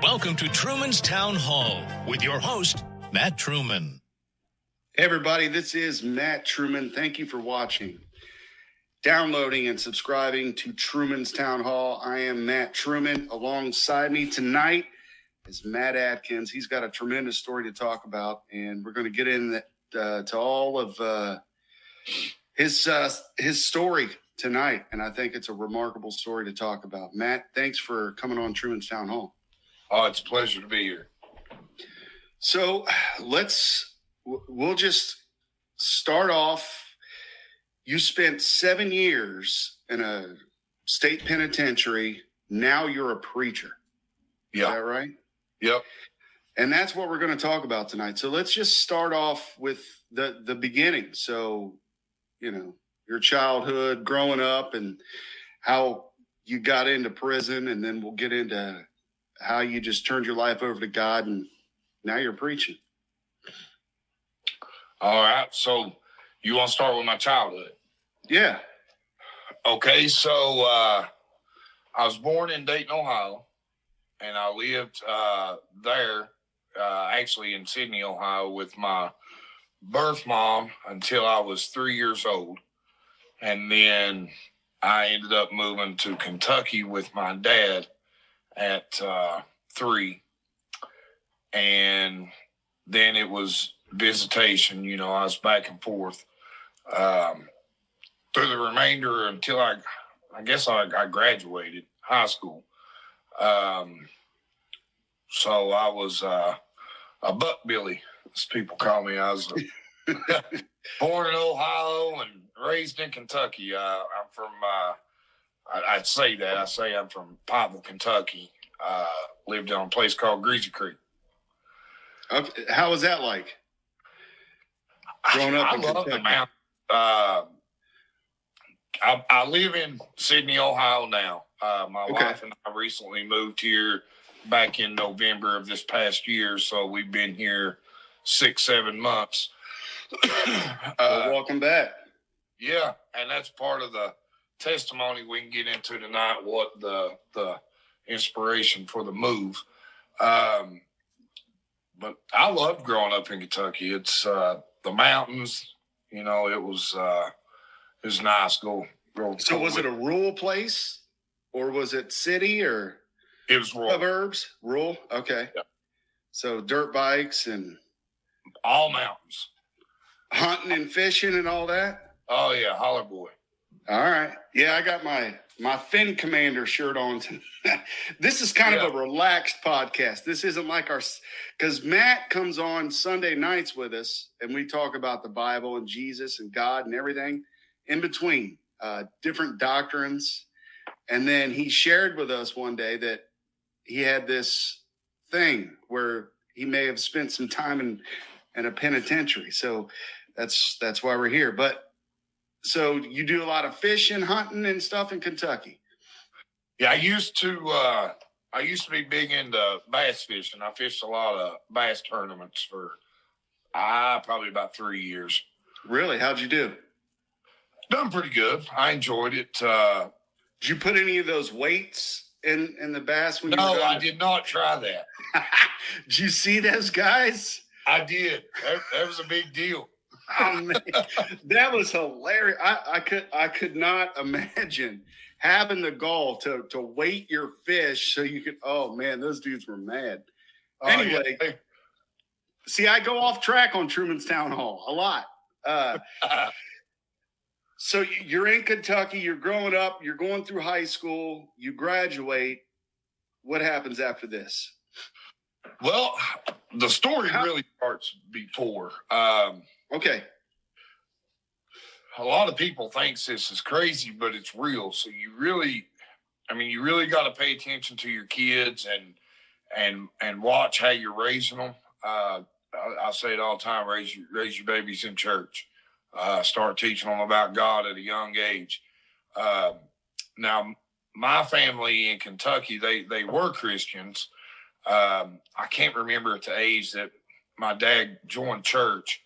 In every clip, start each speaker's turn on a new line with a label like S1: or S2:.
S1: Welcome to Truman's Town Hall with your host, Matt Truman.
S2: Hey everybody, this is Matt Truman. Thank you for watching, downloading, and subscribing to Truman's Town Hall. I am Matt Truman. Alongside me tonight is Matt Atkins. He's got a tremendous story to talk about, and we're going to get into all of his story tonight, and I think it's a remarkable story to talk about. Matt, thanks for coming on Truman's Town Hall.
S3: Oh, it's a pleasure to be here.
S2: So we'll just start off. You spent 7 years in a state penitentiary. Now you're a preacher.
S3: Yeah.
S2: Is that right?
S3: Yep.
S2: And that's what we're going to talk about tonight. So let's just start off with the beginning. So, your childhood, growing up, and how you got into prison, and then we'll get into how you just turned your life over to God, and now you're preaching.
S3: All right. So you want to start with my childhood?
S2: Yeah.
S3: Okay. So I was born in Dayton, Ohio, and I lived there, actually in Sydney, Ohio, with my birth mom until I was 3 years old. And then I ended up moving to Kentucky with my dad at 3. And then it was visitation. I was back and forth through the remainder until I guess I graduated high school. So I was a buck Billy, as people call me. I was born in Ohio and raised in Kentucky. I'm from, I'd say that. I say I'm from Pikeville, Kentucky. Lived on a place called Greasy Creek.
S2: Okay. How was that like? Growing up in
S3: love
S2: Kentucky?
S3: the mountain. I live in Sydney, Ohio now. My wife and I recently moved here back in November of this past year, so we've been here 6-7 months.
S2: Well, welcome back.
S3: Yeah, and that's part of the testimony we can get into tonight, what the inspiration for the move. But I loved growing up in Kentucky. It's the mountains, it was nice.
S2: So was it a rural place, or was it city, or
S3: it was rural.
S2: Suburbs? Rural? Okay.
S3: Yeah.
S2: So dirt bikes and
S3: all mountains.
S2: Hunting and fishing and all that?
S3: Oh, yeah, holler boy.
S2: All right. Yeah, I got my Finn Commander shirt on. This is kind of a relaxed podcast. This isn't like because Matt comes on Sunday nights with us, and we talk about the Bible and Jesus and God and everything in between, different doctrines. And then he shared with us one day that he had this thing where he may have spent some time in a penitentiary. So that's why we're here. But so you do a lot of fishing, hunting, and stuff in Kentucky.
S3: Yeah, I used to be big into bass fishing. I fished a lot of bass tournaments for probably about 3 years.
S2: Really? How'd you do?
S3: Done pretty good. I enjoyed it.
S2: Did you put any of those weights in the bass when you were
S3: No,
S2: done?
S3: I did not try that.
S2: Did you see those guys?
S3: I did. That was a big deal.
S2: Oh, man. That was hilarious. I could not imagine having the gall to weight your fish so you could. Oh man, those dudes were mad. Anyway,
S3: yeah.
S2: See, I go off track on Truman's Town Hall a lot. So you're in Kentucky. You're growing up. You're going through high school. You graduate. What happens after this?
S3: Well, the story really starts before.
S2: Okay.
S3: A lot of people think this is crazy, but it's real. So you really got to pay attention to your kids and watch how you're raising them. I say it all the time: raise your babies in church. Start teaching them about God at a young age. Now, my family in Kentucky, they were Christians. I can't remember at the age that my dad joined church,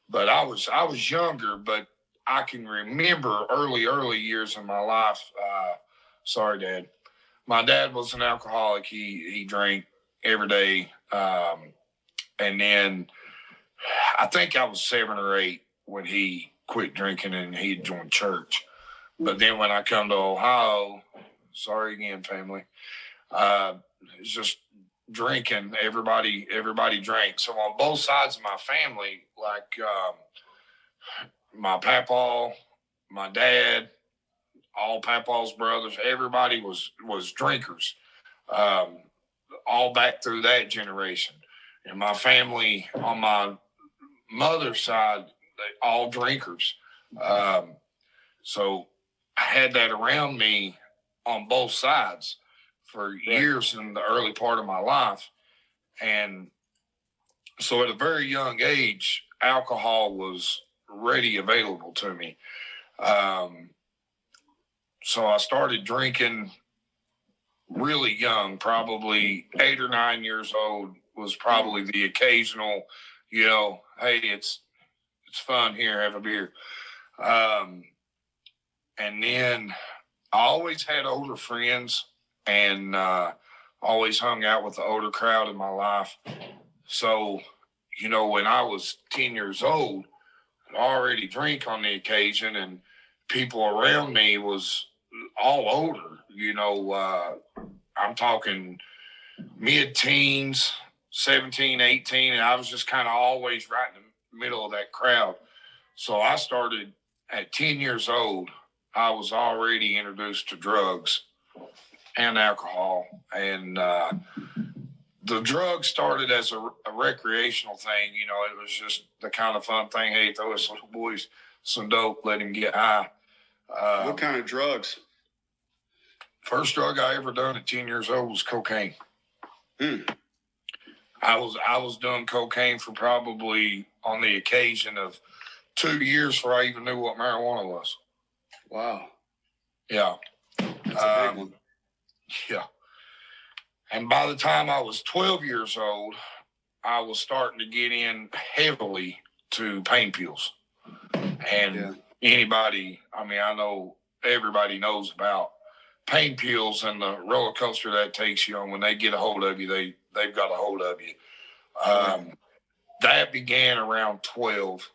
S3: but I was younger, but I can remember early years in my life. Sorry, Dad. My dad was an alcoholic. He drank every day. And then I think I was 7 or 8 when he quit drinking and he joined church. But then when I come to Ohio, sorry again, family, it's just drinking. Everybody drank. So on both sides of my family, like my papa, my dad, all papa's brothers, everybody was drinkers. All back through that generation. And my family on my mother's side, they all drinkers. So I had that around me on both sides for years in the early part of my life. And so at a very young age, alcohol was ready available to me. So I started drinking really young, probably 8 or 9 years old, was probably the occasional, hey, it's fun here, have a beer. And then I always had older friends and always hung out with the older crowd in my life. So, when I was 10 years old, I already drank on the occasion, and people around me was all older, I'm talking mid-teens, 17, 18, and I was just kind of always right in the middle of that crowd. So I started at 10 years old. I was already introduced to drugs and alcohol, and the drugs started as a recreational thing. It was just the kind of fun thing. Hey, throw us little boys some dope, let him get high.
S2: What kind of drugs?
S3: First drug I ever done at 10 years old was cocaine. I was doing cocaine for probably on the occasion of 2 years before I even knew what marijuana was.
S2: Wow.
S3: Yeah.
S2: That's a big one.
S3: Yeah. And by the time I was 12 years old, I was starting to get in heavily to pain pills. And anybody, I know everybody knows about pain pills and the roller coaster that takes you on. When they get a hold of you, they've got a hold of you. That began around 12.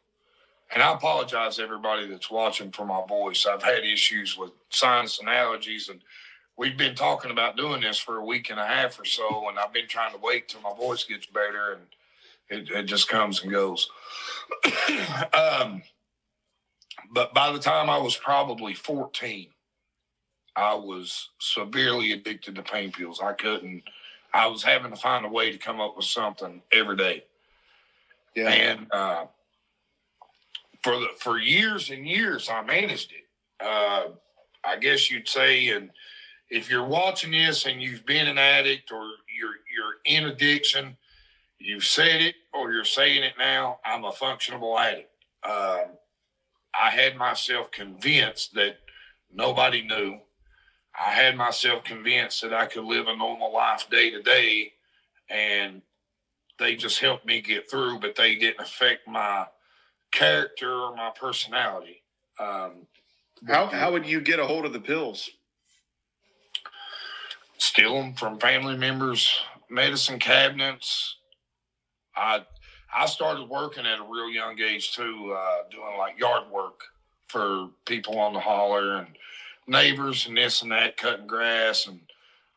S3: And I apologize to everybody that's watching for my voice. I've had issues with sinus and allergies, and we've been talking about doing this for a week and a half or so, and I've been trying to wait till my voice gets better, and it just comes and goes. But by the time I was probably 14, I was severely addicted to pain pills. I was having to find a way to come up with something every day. Yeah. And for years and years, I managed it. I guess you'd say, and if you're watching this and you've been an addict or you're in addiction, you've said it or you're saying it now, I'm a functionable addict. I had myself convinced that nobody knew. I had myself convinced that I could live a normal life day to day, and they just helped me get through, but they didn't affect my character or my personality.
S2: How would you get a hold of the pills?
S3: Steal them from family members, medicine cabinets. I started working at a real young age too, doing like yard work for people on the holler and neighbors and this and that, cutting grass and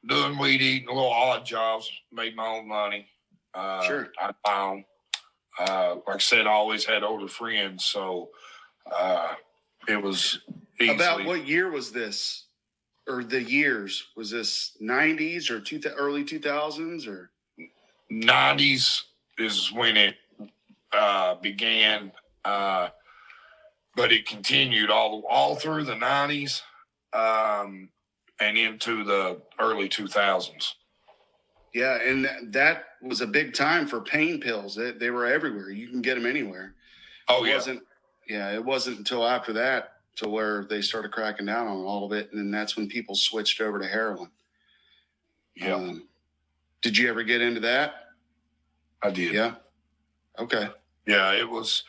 S3: doing weed eating, little odd jobs, made my own money.
S2: Sure.
S3: I found, like I said, I always had older friends, so it was easily.
S2: About what year was this, or the years? Was this 90s or early 2000s or?
S3: 90s is when it began, but it continued all through the 90s and into the early 2000s.
S2: Yeah, and that was a big time for pain pills. They were everywhere. You can get them anywhere. It wasn't until after that to where they started cracking down on all of it, and then that's when people switched over to heroin.
S3: Yeah.
S2: Did you ever get into that?
S3: I did.
S2: Yeah. Okay.
S3: Yeah, it was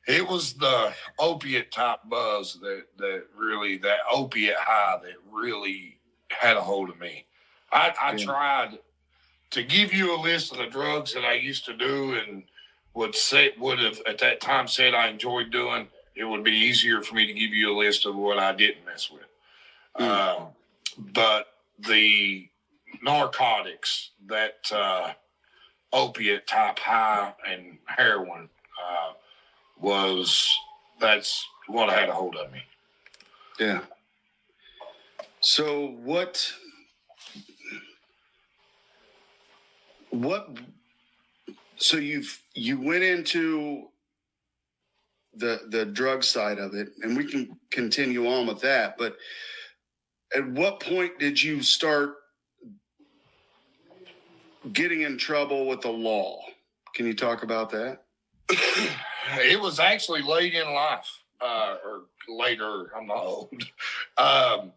S3: the opiate type buzz that really, that opiate high that really had a hold of me. I tried to give you a list of the drugs that I used to do and would have at that time said I enjoyed doing, it would be easier for me to give you a list of what I didn't mess with. But the narcotics, that opiate type high and heroin, that's what had a hold of me.
S2: Yeah. So so you went into the drug side of it, and we can continue on with that, but at what point did you start getting in trouble with the law? Can you talk about that?
S3: It was actually late in life, or later. I'm not old. I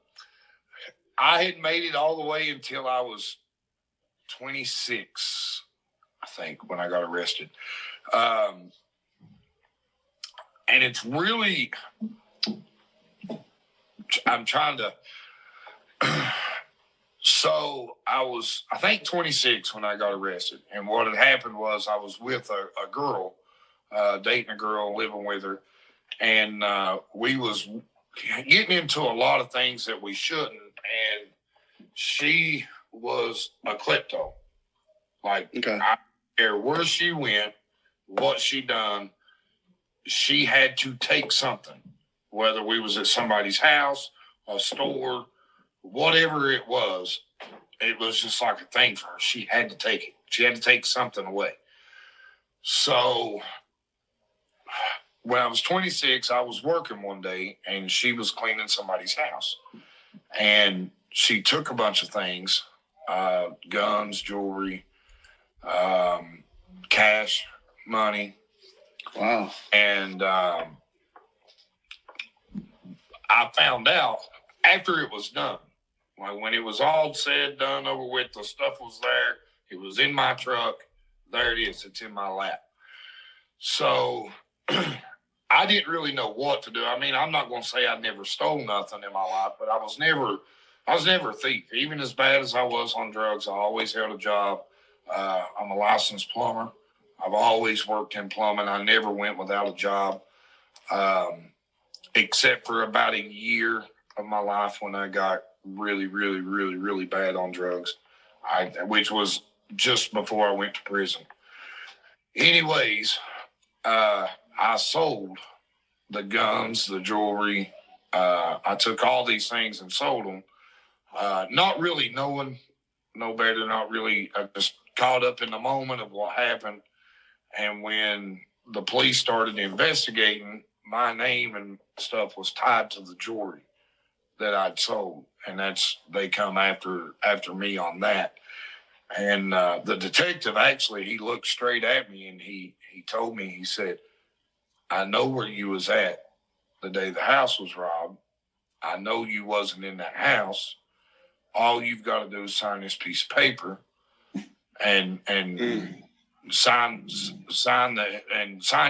S3: had made it all the way until I was 26, I think, when I got arrested. And it's really, I'm trying to, so I was, I think, 26 when I got arrested. And what had happened was I was with a girl, dating a girl, living with her. And we was getting into a lot of things that we shouldn't. And she was a klepto. Like,
S2: okay.
S3: I don't care where she went, what she done, she had to take something. Whether we was at somebody's house, a store, whatever it was just like a thing for her. She had to take it. She had to take something away. So when I was 26, I was working one day, and she was cleaning somebody's house. And she took a bunch of things, guns, jewelry, cash, money.
S2: Wow.
S3: And I found out after it was done. Like, when it was all said, done, over with, the stuff was there. It was in my truck. There it is. It's in my lap. So I didn't really know what to do. I mean, I'm not going to say I never stole nothing in my life, but I was never a thief. Even as bad as I was on drugs, I always held a job. I'm a licensed plumber. I've always worked in plumbing. I never went without a job, except for about a year of my life when I got really, really, really, really bad on drugs, which was just before I went to prison. Anyways, I sold the guns, the jewelry. I took all these things and sold them, not really knowing no better, not really. I just caught up in the moment of what happened. And when the police started investigating, my name and stuff was tied to the jewelry that I'd sold. And they come after me on that. And the detective, actually, he looked straight at me, and he told me, he said, I know where you was at the day the house was robbed. I know you wasn't in that house. All you've got to do is sign this piece of paper and sign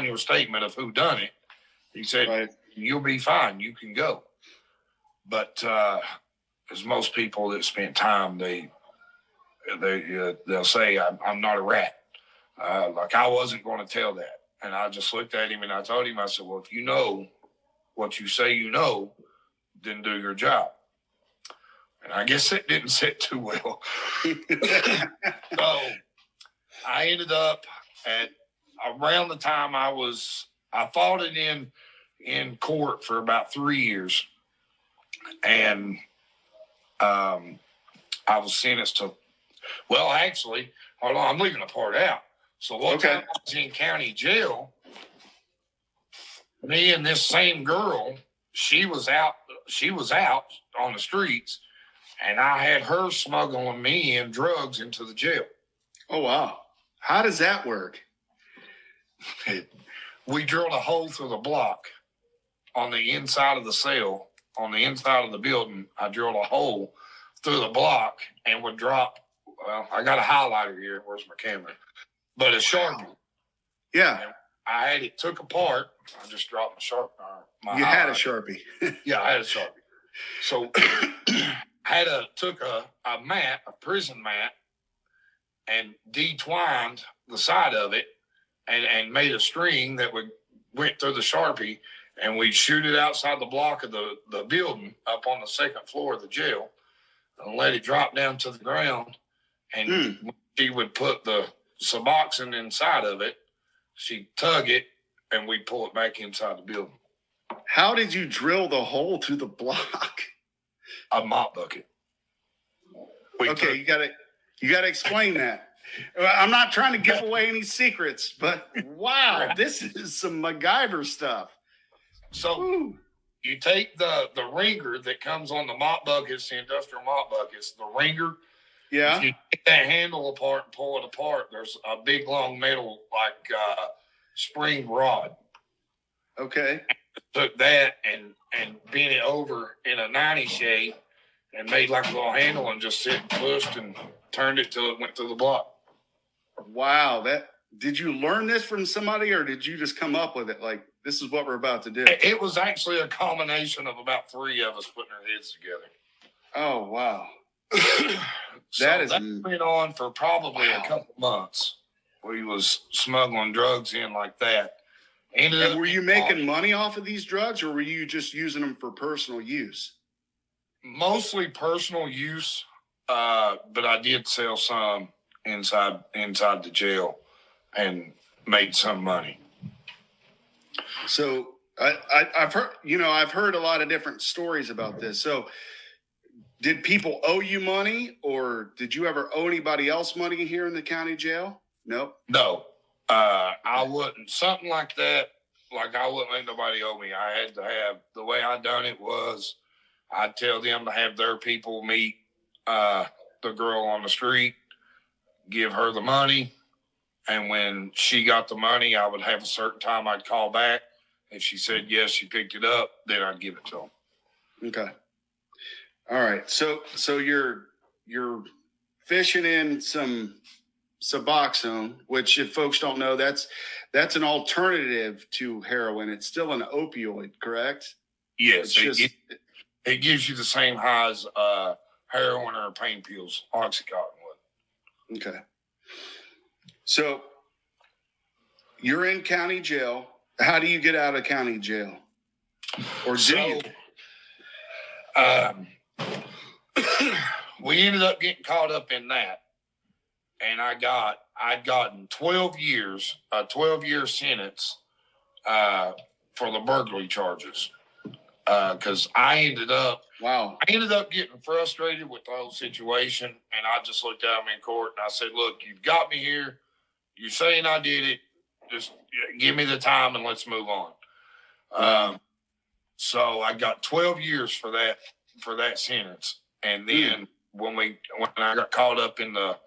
S3: your statement of who done it. He said, right, you'll be fine. You can go. But as most people that spent time, they'll say, I'm not a rat. Like, I wasn't going to tell that. And I just looked at him and I told him, I said, well, if you know what you say you know, then do your job. And I guess it didn't sit too well. So I ended up at around the time I fought it in court for about 3 years. And I was sentenced to, well, actually, hold on, I'm leaving a part out. So one time I was in county jail, me and this same girl, she was out on the streets, and I had her smuggling me in drugs into the jail.
S2: Oh, wow. How does that work?
S3: We drilled a hole through the block on the inside of the cell, on the inside of the building. I drilled a hole through the block and would drop, well, I got a highlighter here. Where's my camera? But a Sharpie.
S2: Yeah.
S3: And I had it took apart. I just dropped my Sharpie.
S2: You had a Sharpie.
S3: Yeah, I had a Sharpie. So took a mat, a prison mat, and detwined the side of it and made a string that went through the Sharpie, and we'd shoot it outside the block of the building up on the second floor of the jail and let it drop down to the ground. And she would put the Suboxone inside of it. She'd tug it, and we'd pull it back inside the building.
S2: How did you drill the hole through the block?
S3: A mop bucket.
S2: You gotta explain that. I'm not trying to give away any secrets, but wow, this is some MacGyver stuff.
S3: So you take the ringer that comes on the mop buckets, the industrial mop buckets, the ringer.
S2: Yeah.
S3: If you take that handle apart and pull it apart, there's a big long metal spring rod.
S2: Okay.
S3: Took that and bent it over in a 90 shape and made like a little handle and just sit and pushed and turned it till it went through the block.
S2: Wow. Did you learn this from somebody, or did you just come up with it? Like, this is what we're about to do.
S3: It was actually a combination of about three of us putting our heads together.
S2: Oh, wow.
S3: That went on for probably a couple months. We was smuggling drugs in like that.
S2: And were you making money off of these drugs, or were you just using them for personal use?
S3: Mostly personal use, but I did sell some inside the jail and made some money.
S2: So I've heard a lot of different stories about this. So did people owe you money, or did you ever owe anybody else money here in the county jail? Nope.
S3: No. I wouldn't. Something like that, I wouldn't let nobody owe me. I had to have, the way I done it was, I'd tell them to have their people meet the girl on the street, give her the money, and when she got the money, I would have a certain time I'd call back. If she said yes, she picked it up, then I'd give it to them. Okay.
S2: All right. So you're fishing in some Suboxone, which, if folks don't know, that's an alternative to heroin. It's still an opioid, correct?
S3: Yes. It gives you the same high as heroin or pain pills, Oxycontin would.
S2: Okay. So you're in county jail. How do you get out of county jail? Or do you?
S3: We ended up getting caught up in that. And I'd gotten 12 years, a 12-year sentence for the burglary charges. Because I ended up getting frustrated with the whole situation, and I just looked at him in court and I said, "Look, you've got me here. You're saying I did it. Just give me the time and let's move on." So I got 12 years for that sentence, and then when I got caught up in the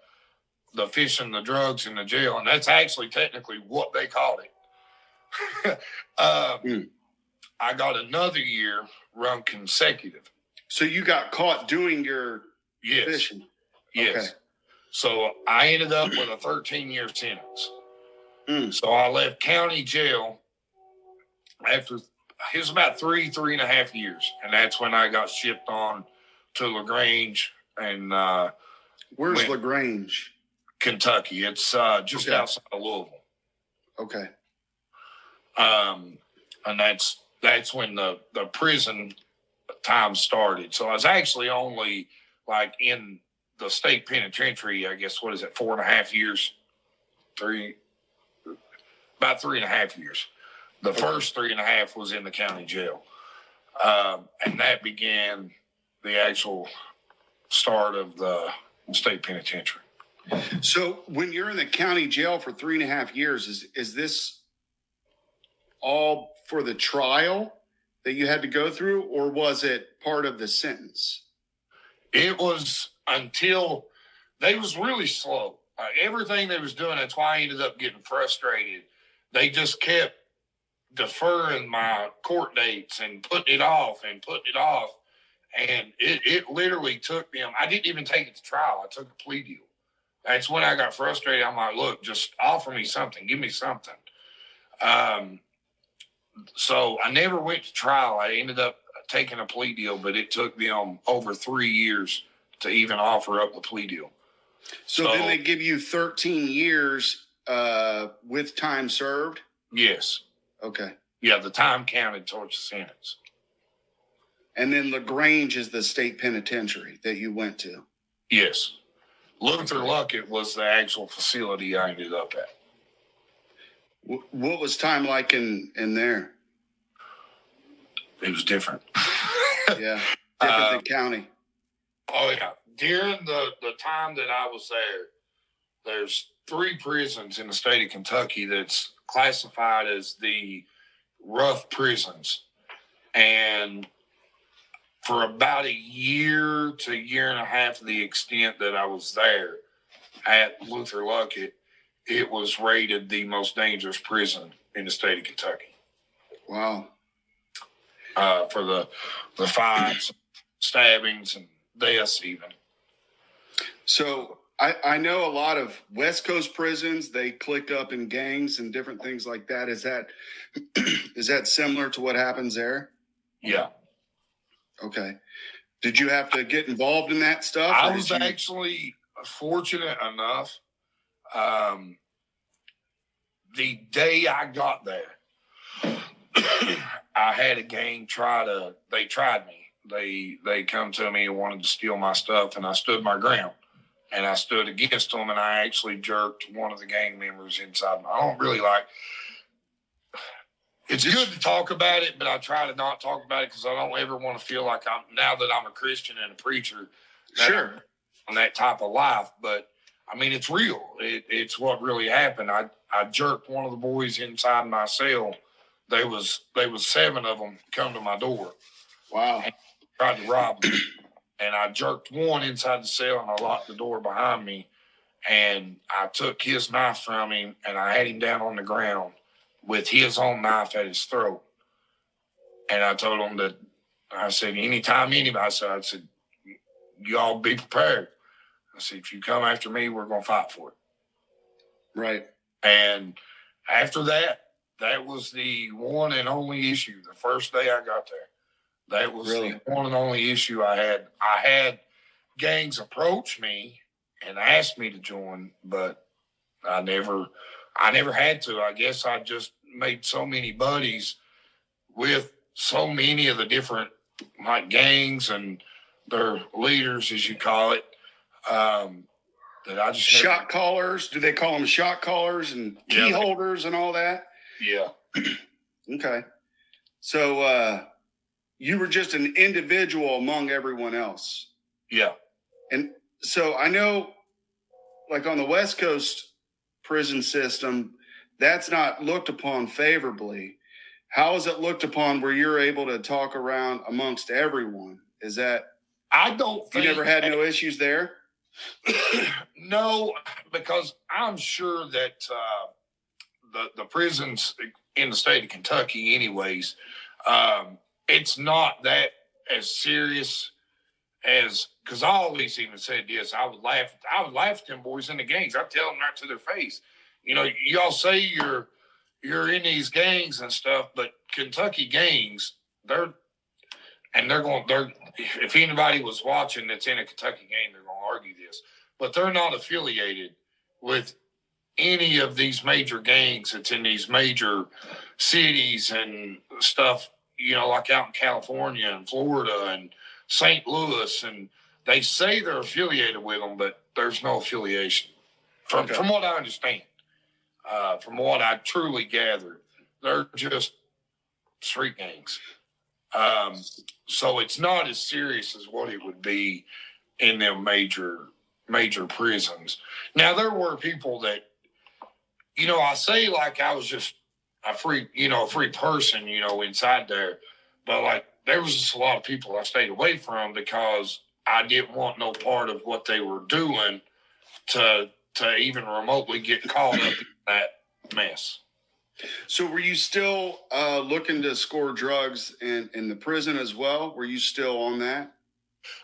S3: fishing the drugs in the jail, and that's actually technically what they called it. I got another year run consecutive.
S2: So you got caught doing your fishing?
S3: Yes. Okay. So I ended up with a 13-year sentence. So I left county jail after, it was about 3.5 years. And that's when I got shipped on to LaGrange. And
S2: where's LaGrange?
S3: Kentucky. It's just outside of Louisville.
S2: Okay.
S3: And that's when the prison time started. So I was actually only in the state penitentiary, I guess, 4.5 years? About 3.5 years. The first 3.5 was in the county jail. And that began the actual start of the state penitentiary.
S2: So when you're in the county jail for 3.5 years, is this all for the trial that you had to go through, or was it part of the sentence?
S3: It was until they was really slow. Everything they was doing, that's why I ended up getting frustrated. They just kept deferring my court dates and putting it off. And it literally took them, I didn't even take it to trial. I took a plea deal. That's when I got frustrated. I'm like, look, just offer me something. Give me something. So I never went to trial. I ended up taking a plea deal, but it took them over 3 years to even offer up the plea deal.
S2: So then they give you 13 years with time served?
S3: Yes.
S2: Okay.
S3: Yeah, the time counted towards the sentence.
S2: And then LaGrange is the state penitentiary that you went to?
S3: Yes. Luther Luckett was the actual facility I ended up at.
S2: What was time like in there?
S3: It was different.
S2: Yeah, different than county.
S3: Oh, yeah. During the time that I was there, there's 3 prisons in the state of Kentucky that's classified as the rough prisons. And for about a year to a year and a half of the extent that I was there at Luther Luckett, it was rated the most dangerous prison in the state of Kentucky.
S2: Wow.
S3: For the fights, stabbings, and deaths even. So
S2: I know a lot of West Coast prisons, they click up in gangs and different things like that. Is that similar to what happens there?
S3: Yeah.
S2: Okay. Did you have to get involved in that stuff?
S3: I was actually fortunate enough. The day I got there, I had a gang they tried me. They come to me and wanted to steal my stuff, and I stood my ground. And I stood against them, and I actually jerked one of the gang members inside. I don't really like. It's good to talk about it, but I try to not talk about it because I don't ever want to feel like now that I'm a Christian and a preacher.
S2: Sure.
S3: On that type of life, but I mean, it's real. It's what really happened. I jerked one of the boys inside my cell. There was 7 of them come to my door.
S2: Wow.
S3: And tried to rob me. And I jerked one inside the cell, and I locked the door behind me. And I took his knife from him, and I had him down on the ground with his own knife at his throat. And I told him that, I said, anytime anybody, I said, y'all be prepared. I said, if you come after me, we're going to fight for it.
S2: Right.
S3: And after that was the one and only issue. The first day I got there. That was the one and only issue I had. I had gangs approach me and ask me to join, but I never had to. I guess I just made so many buddies with so many of the different gangs and their leaders, as you call it, that I just
S2: shot callers. Do they call them shot callers and key holders and all that?
S3: Yeah.
S2: Okay. So you were just an individual among everyone else.
S3: Yeah.
S2: And so I know, like on the West Coast prison system, that's not looked upon favorably. How is it looked upon where you're able to talk around amongst everyone? Is that,
S3: I don't think
S2: you never had no issues there?
S3: No, because I'm sure that the prisons in the state of Kentucky anyways, it's not that as serious as, because I always even said this, I would laugh at them boys in the gangs. I tell them right to their face, you know, y'all say you're in these gangs and stuff, but Kentucky gangs, if anybody was watching that's in a Kentucky gang, they're going to argue this, but they're not affiliated with any of these major gangs that's in these major cities and stuff, you know, like out in California and Florida and St. Louis, and they say they're affiliated with them, but there's no affiliation. From what I understand, from what I truly gathered, they're just street gangs. So it's not as serious as what it would be in them major prisons. Now, there were people that, you know, I say like I was just a free person, you know, inside there. But like there was just a lot of people I stayed away from because I didn't want no part of what they were doing to even remotely get caught up in that mess.
S2: So were you still looking to score drugs in the prison as well? Were you still on that?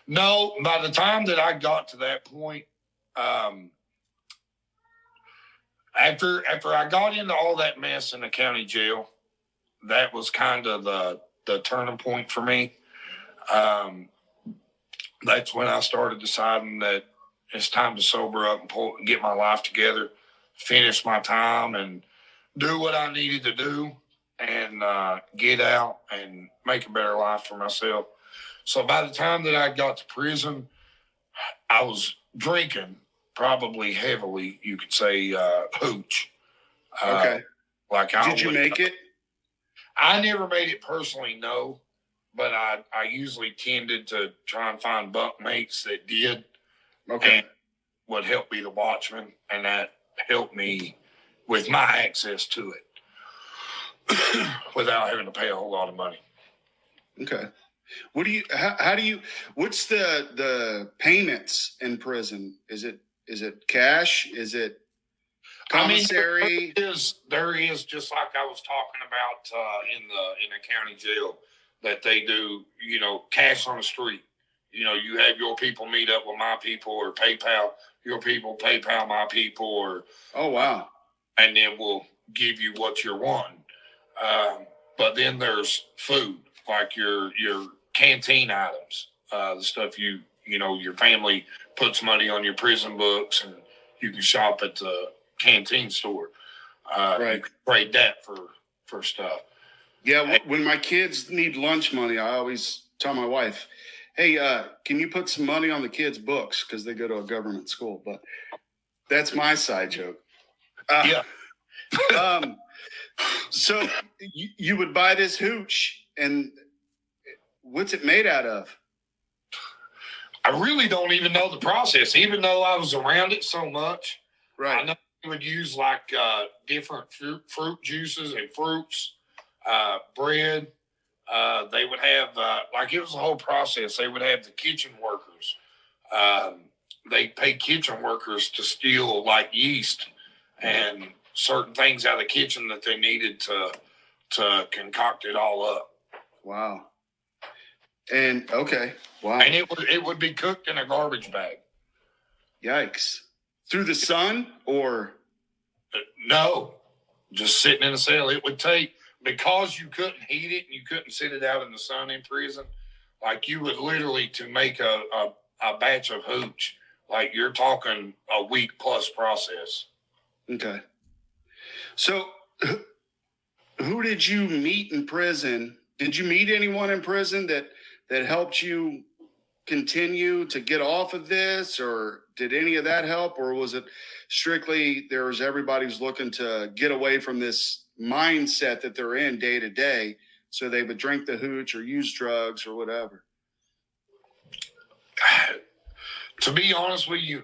S3: No, by the time that I got to that point, after I got into all that mess in the county jail, that was kind of the turning point for me. That's when I started deciding that, it's time to sober up and get my life together, finish my time, and do what I needed to do, and get out and make a better life for myself. So by the time that I got to prison, I was drinking probably heavily, you could say, hooch.
S2: Okay.
S3: Did
S2: you make it?
S3: I never made it personally, no. But I usually tended to try and find bunkmates that did.
S2: Okay.
S3: And would help be the watchman, and that helped me with my access to it without having to pay a whole lot of money.
S2: Okay. What's the payments in prison? Is it cash? Is it commissary?
S3: There is just like I was talking about in the county jail, that they do, cash on the street. You have your people meet up with my people, or PayPal your people, PayPal my people, or
S2: oh wow,
S3: and then we'll give you what you're wanting. But then there's food, like your canteen items, the stuff your family puts money on your prison books, and you can shop at the canteen store.
S2: Right.
S3: You can trade that for stuff.
S2: Yeah, when my kids need lunch money, I always tell my wife, hey, can you put some money on the kids' books? Because they go to a government school. But that's my side joke.
S3: Yeah.
S2: So you would buy this hooch, and what's it made out of?
S3: I really don't even know the process, even though I was around it so much.
S2: Right.
S3: I know they would use like different fruit juices and fruits, bread. They would have, it was a whole process. They would have the kitchen workers. They pay kitchen workers to steal like yeast and certain things out of the kitchen that they needed to concoct it all up.
S2: Wow. And okay. Wow.
S3: And it would be cooked in a garbage bag.
S2: Yikes. Through the sun or?
S3: No, just sitting in a cell. It would take, because you couldn't heat it and you couldn't sit it out in the sun in prison, like you would literally, to make a batch of hooch, like you're talking a week plus process.
S2: Okay. So who did you meet in prison? Did you meet anyone in prison that helped you continue to get off of this, or did any of that help? Or was it strictly everybody's looking to get away from this mindset that they're in day to day, so they would drink the hooch or use drugs or whatever?
S3: To be honest with you,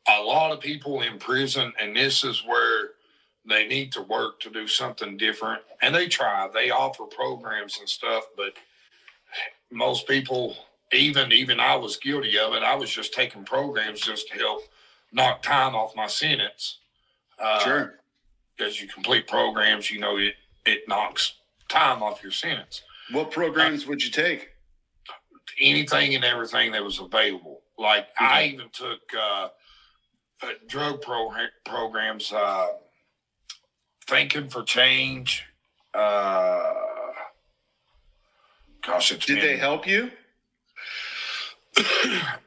S3: a lot of people in prison, and this is where they need to work to do something different, and they offer programs and stuff, but most people, even I was guilty of it. I was just taking programs just to help knock time off my sentence.
S2: Sure.
S3: As you complete programs, it knocks time off your sentence.
S2: What programs would you take?
S3: Anything and everything that was available. Like I even took drug programs, Thinking for Change.
S2: Did they help you?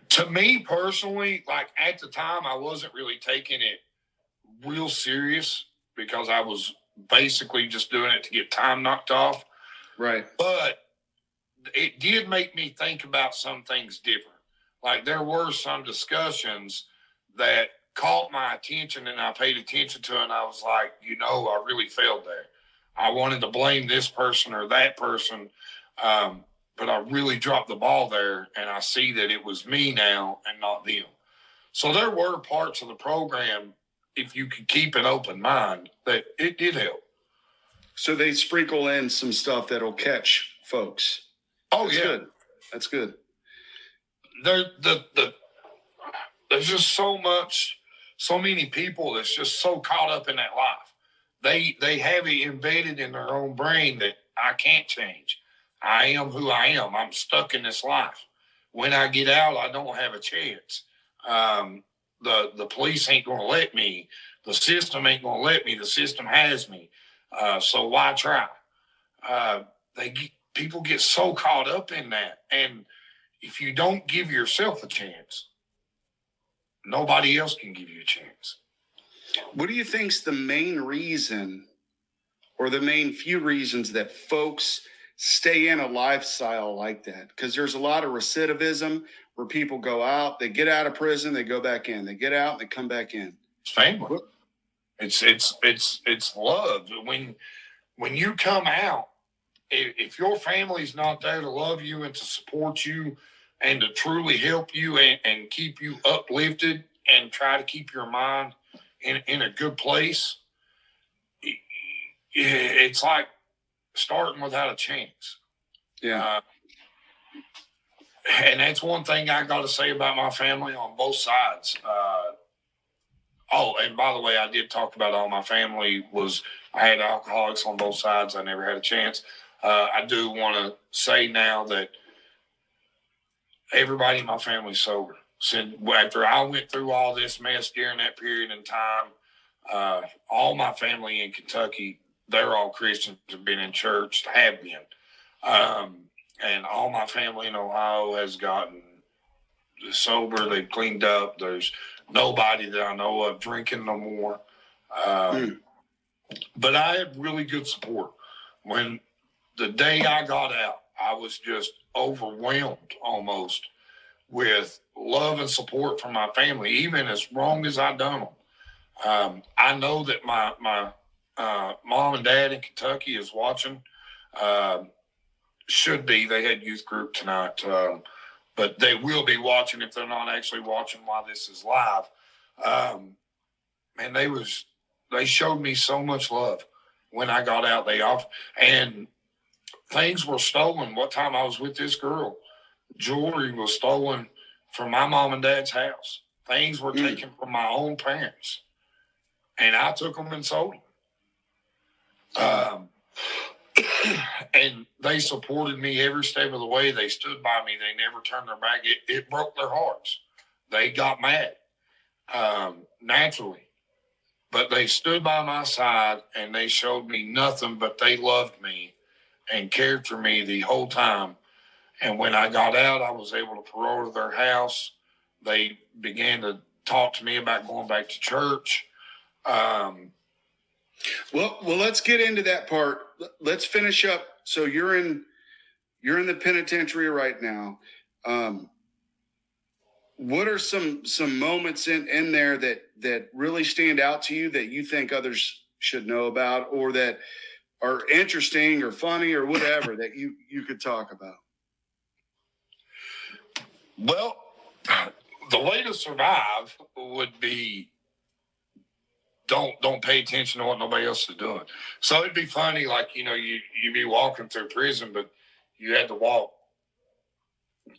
S3: To me personally, like at the time, I wasn't really taking it real serious because I was basically just doing it to get time knocked off.
S2: Right.
S3: But it did make me think about some things different. Like there were some discussions that caught my attention and I paid attention to, and I was like, I really failed there. I wanted to blame this person or that person, but I really dropped the ball there, and I see that it was me now and not them. So there were parts of the program, if you could keep an open mind, that it did help.
S2: So they sprinkle in some stuff that'll catch folks.
S3: Oh, yeah.
S2: Good. That's good.
S3: There's just so many people that's just so caught up in that life. They have it embedded in their own brain that I can't change. I am who I am. I'm stuck in this life. When I get out, I don't have a chance. The police ain't going to let me. The system ain't going to let me. The system has me. So why try? People get so caught up in that. And if you don't give yourself a chance, nobody else can give you a chance.
S2: What do you think's the main reason, or the main few reasons, that folks stay in a lifestyle like that? Because there's a lot of recidivism where people go out, they get out of prison, they go back in, they get out, and they come back in.
S3: It's family. It's love. When you come out, if your family's not there to love you and to support you and to truly help you and keep you uplifted and try to keep your mind in a good place, it's like starting without a chance.
S2: Yeah.
S3: And that's one thing I got to say about my family on both sides. And by the way, I did talk about all my family I had alcoholics on both sides. I never had a chance. I do want to say now that everybody in my family's sober. So after I went through all this mess during that period in time, all my family in Kentucky, they're all Christians, have been in church, have been. And all my family in Ohio has gotten sober. They've cleaned up. There's nobody that I know of drinking no more. But I had really good support. When the day I got out, I was just overwhelmed almost with love and support from my family, even as wrong as I done them. I know that my mom and dad in Kentucky is watching. Should be. They had youth group tonight, but they will be watching if they're not actually watching while this is live. And they showed me so much love when I got out. And things were stolen. What time I was with this girl, jewelry was stolen from my mom and dad's house. Things were taken from my own parents, and I took them and sold them. And they supported me every step of the way. They stood by me. They never turned their back. It broke their hearts. They got mad, naturally. But they stood by my side, and they showed me nothing but they loved me and cared for me the whole time. And when I got out, I was able to parole to their house. They began to talk to me about going back to church.
S2: Well, let's get into that part. Let's finish up. So you're in the penitentiary right now. What are some moments in there that really stand out to you that you think others should know about, or that are interesting or funny or whatever that you could talk about?
S3: Well, the way to survive would be don't pay attention to what nobody else is doing. So it'd be funny, like, you'd be walking through prison, but you had to walk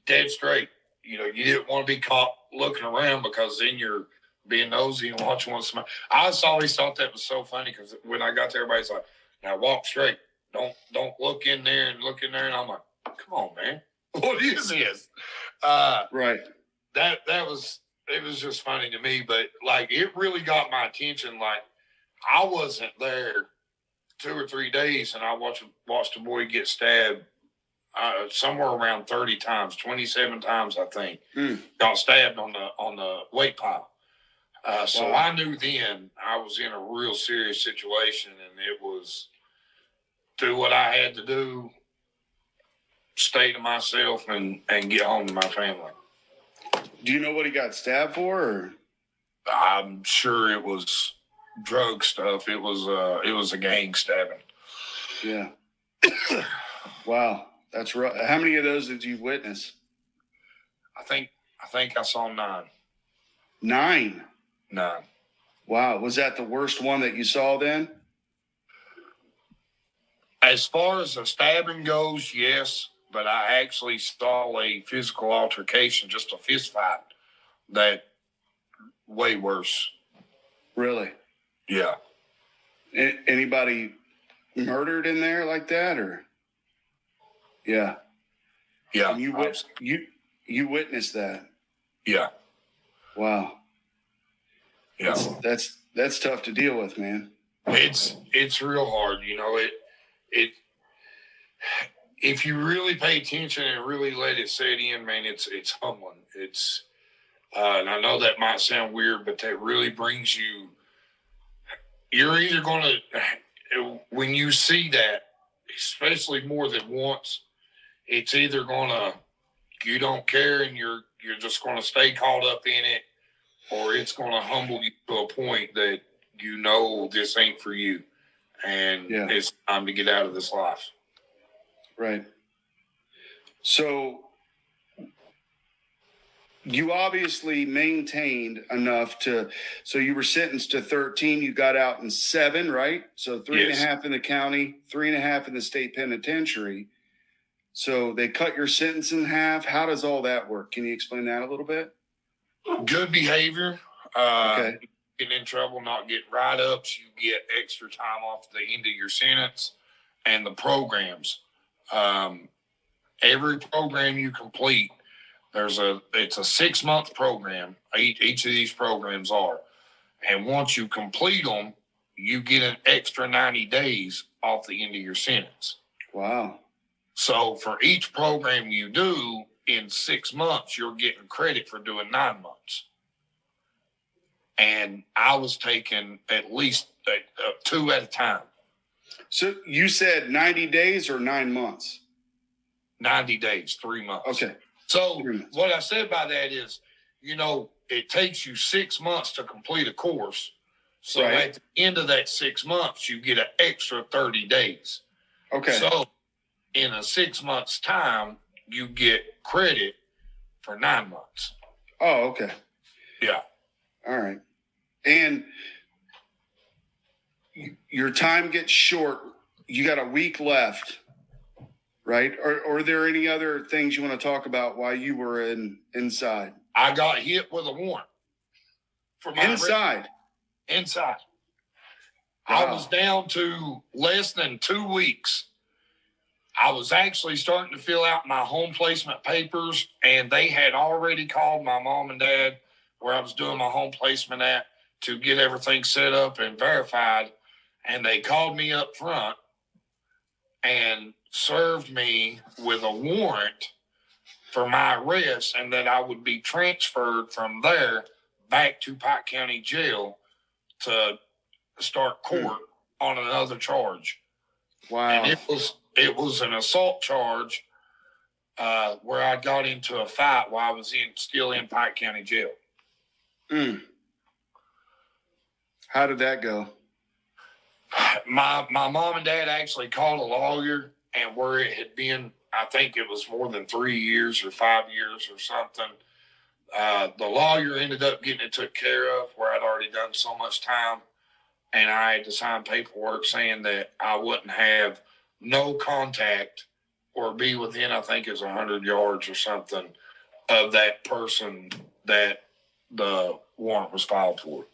S3: dead straight. You didn't want to be caught looking around, because then you're being nosy and watching what's. I just always thought that was so funny, because when I got there, everybody's like, "Now walk straight. Don't look in there and look in there." And I'm like, "Come on, man, what is this?"
S2: Right.
S3: It was just funny to me, but like it really got my attention. Like I wasn't there 2 or 3 days, and I watched a boy get stabbed somewhere around 30 times, 27 times, I think. Got stabbed on the weight pile. So I knew then I was in a real serious situation, and it was do what I had to do, stay to myself, and get home to my family.
S2: Do you know what he got stabbed for? Or?
S3: I'm sure it was drug stuff. It was a gang stabbing.
S2: Yeah. Wow. That's right. How many of those did you witness?
S3: I think I saw 9.
S2: 9?
S3: 9.
S2: Wow. Was that the worst one that you saw then?
S3: As far as the stabbing goes, yes. But I actually saw a physical altercation, just a fist fight, that way worse.
S2: Really?
S3: Yeah.
S2: Anybody murdered in there like that, or? Yeah.
S3: Yeah.
S2: And you witnessed that.
S3: Yeah.
S2: Wow.
S3: Yeah.
S2: That's tough to deal with, man.
S3: It's real hard, it if you really pay attention and really let it set in, man, it's humbling. And I know that might sound weird, but that really brings you, you're either going to, when you see that, especially more than once, it's either going to, you don't care and you're just going to stay caught up in it, or it's going to humble you to a point that you know this ain't for you and it's time to get out of this life.
S2: Right. So you obviously maintained enough so you were sentenced to 13, you got out in 7, right? So 3.5 in the county, 3.5 in the state penitentiary. So they cut your sentence in half. How does all that work? Can you explain that a little bit?
S3: Good behavior.
S2: Okay.
S3: Getting in trouble, not getting write-ups. You get extra time off the end of your sentence, and the programs. Every program you complete, it's a 6-month program. Each of these programs are, and once you complete them, you get an extra 90 days off the end of your sentence.
S2: Wow.
S3: So for each program you do in 6 months, you're getting credit for doing 9 months. And I was taking at least 2 at a time.
S2: So you said 90 days or 9 months?
S3: 90 days, 3 months.
S2: Okay.
S3: So what I said by that is, it takes you 6 months to complete a course. So at the end of that 6 months, you get an extra 30 days.
S2: Okay.
S3: So in a 6 months time, you get credit for 9 months.
S2: Oh, okay.
S3: Yeah.
S2: All right. And your time gets short. You got a week left, right? Or are there any other things you want to talk about while you were inside?
S3: I got hit with a warrant. For my
S2: inside?
S3: Inside.
S2: Wow.
S3: I was down to less than 2 weeks. I was actually starting to fill out my home placement papers, and they had already called my mom and dad where I was doing my home placement at to get everything set up and verified. And they called me up front and served me with a warrant for my arrest, and that I would be transferred from there back to Pike County Jail to start court on another charge.
S2: Wow.
S3: And it was an assault charge where I got into a fight while I was still in Pike County Jail.
S2: How did that go?
S3: My mom and dad actually called a lawyer, and where it had been, I think it was more than 3 years or 5 years or something, the lawyer ended up getting it took care of where I'd already done so much time, and I had to sign paperwork saying that I wouldn't have no contact or be within, I think it's 100 yards or something of that person that the warrant was filed for.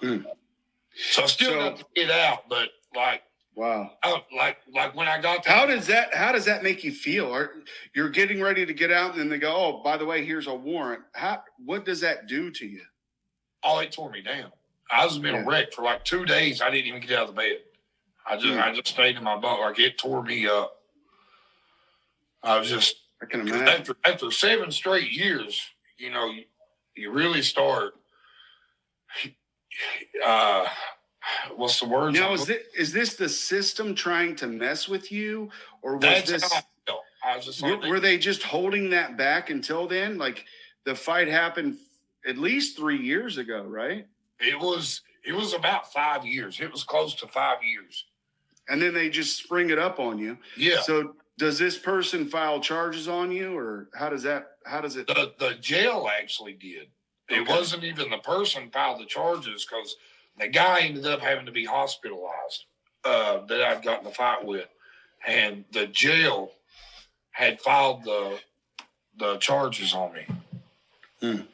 S3: So I still got to get out, but
S2: wow.
S3: Like when I got to,
S2: how does that make you feel? You're getting ready to get out, and then they go, "Oh, by the way, here's a warrant." What does that do to you?
S3: Oh, it tore me down. I was in a wreck for 2 days. I didn't even get out of the bed. I just stayed in my bunk. It tore me up. I was just,
S2: I can imagine.
S3: After 7 straight years, you really start. What's the word?
S2: Now, is this the system trying to mess with you, or was
S3: That's
S2: this?
S3: How I felt. I was just
S2: were they just holding that back until then? Like the fight happened at least 3 years ago, right?
S3: It was about 5 years. It was close to 5 years.
S2: And then they just spring it up on you.
S3: Yeah.
S2: So does this person file charges on you, or how does it?
S3: The jail actually did.
S2: Okay.
S3: It wasn't even the person filed the charges, because the guy ended up having to be hospitalized that I'd gotten a fight with. And the jail had filed the charges on me.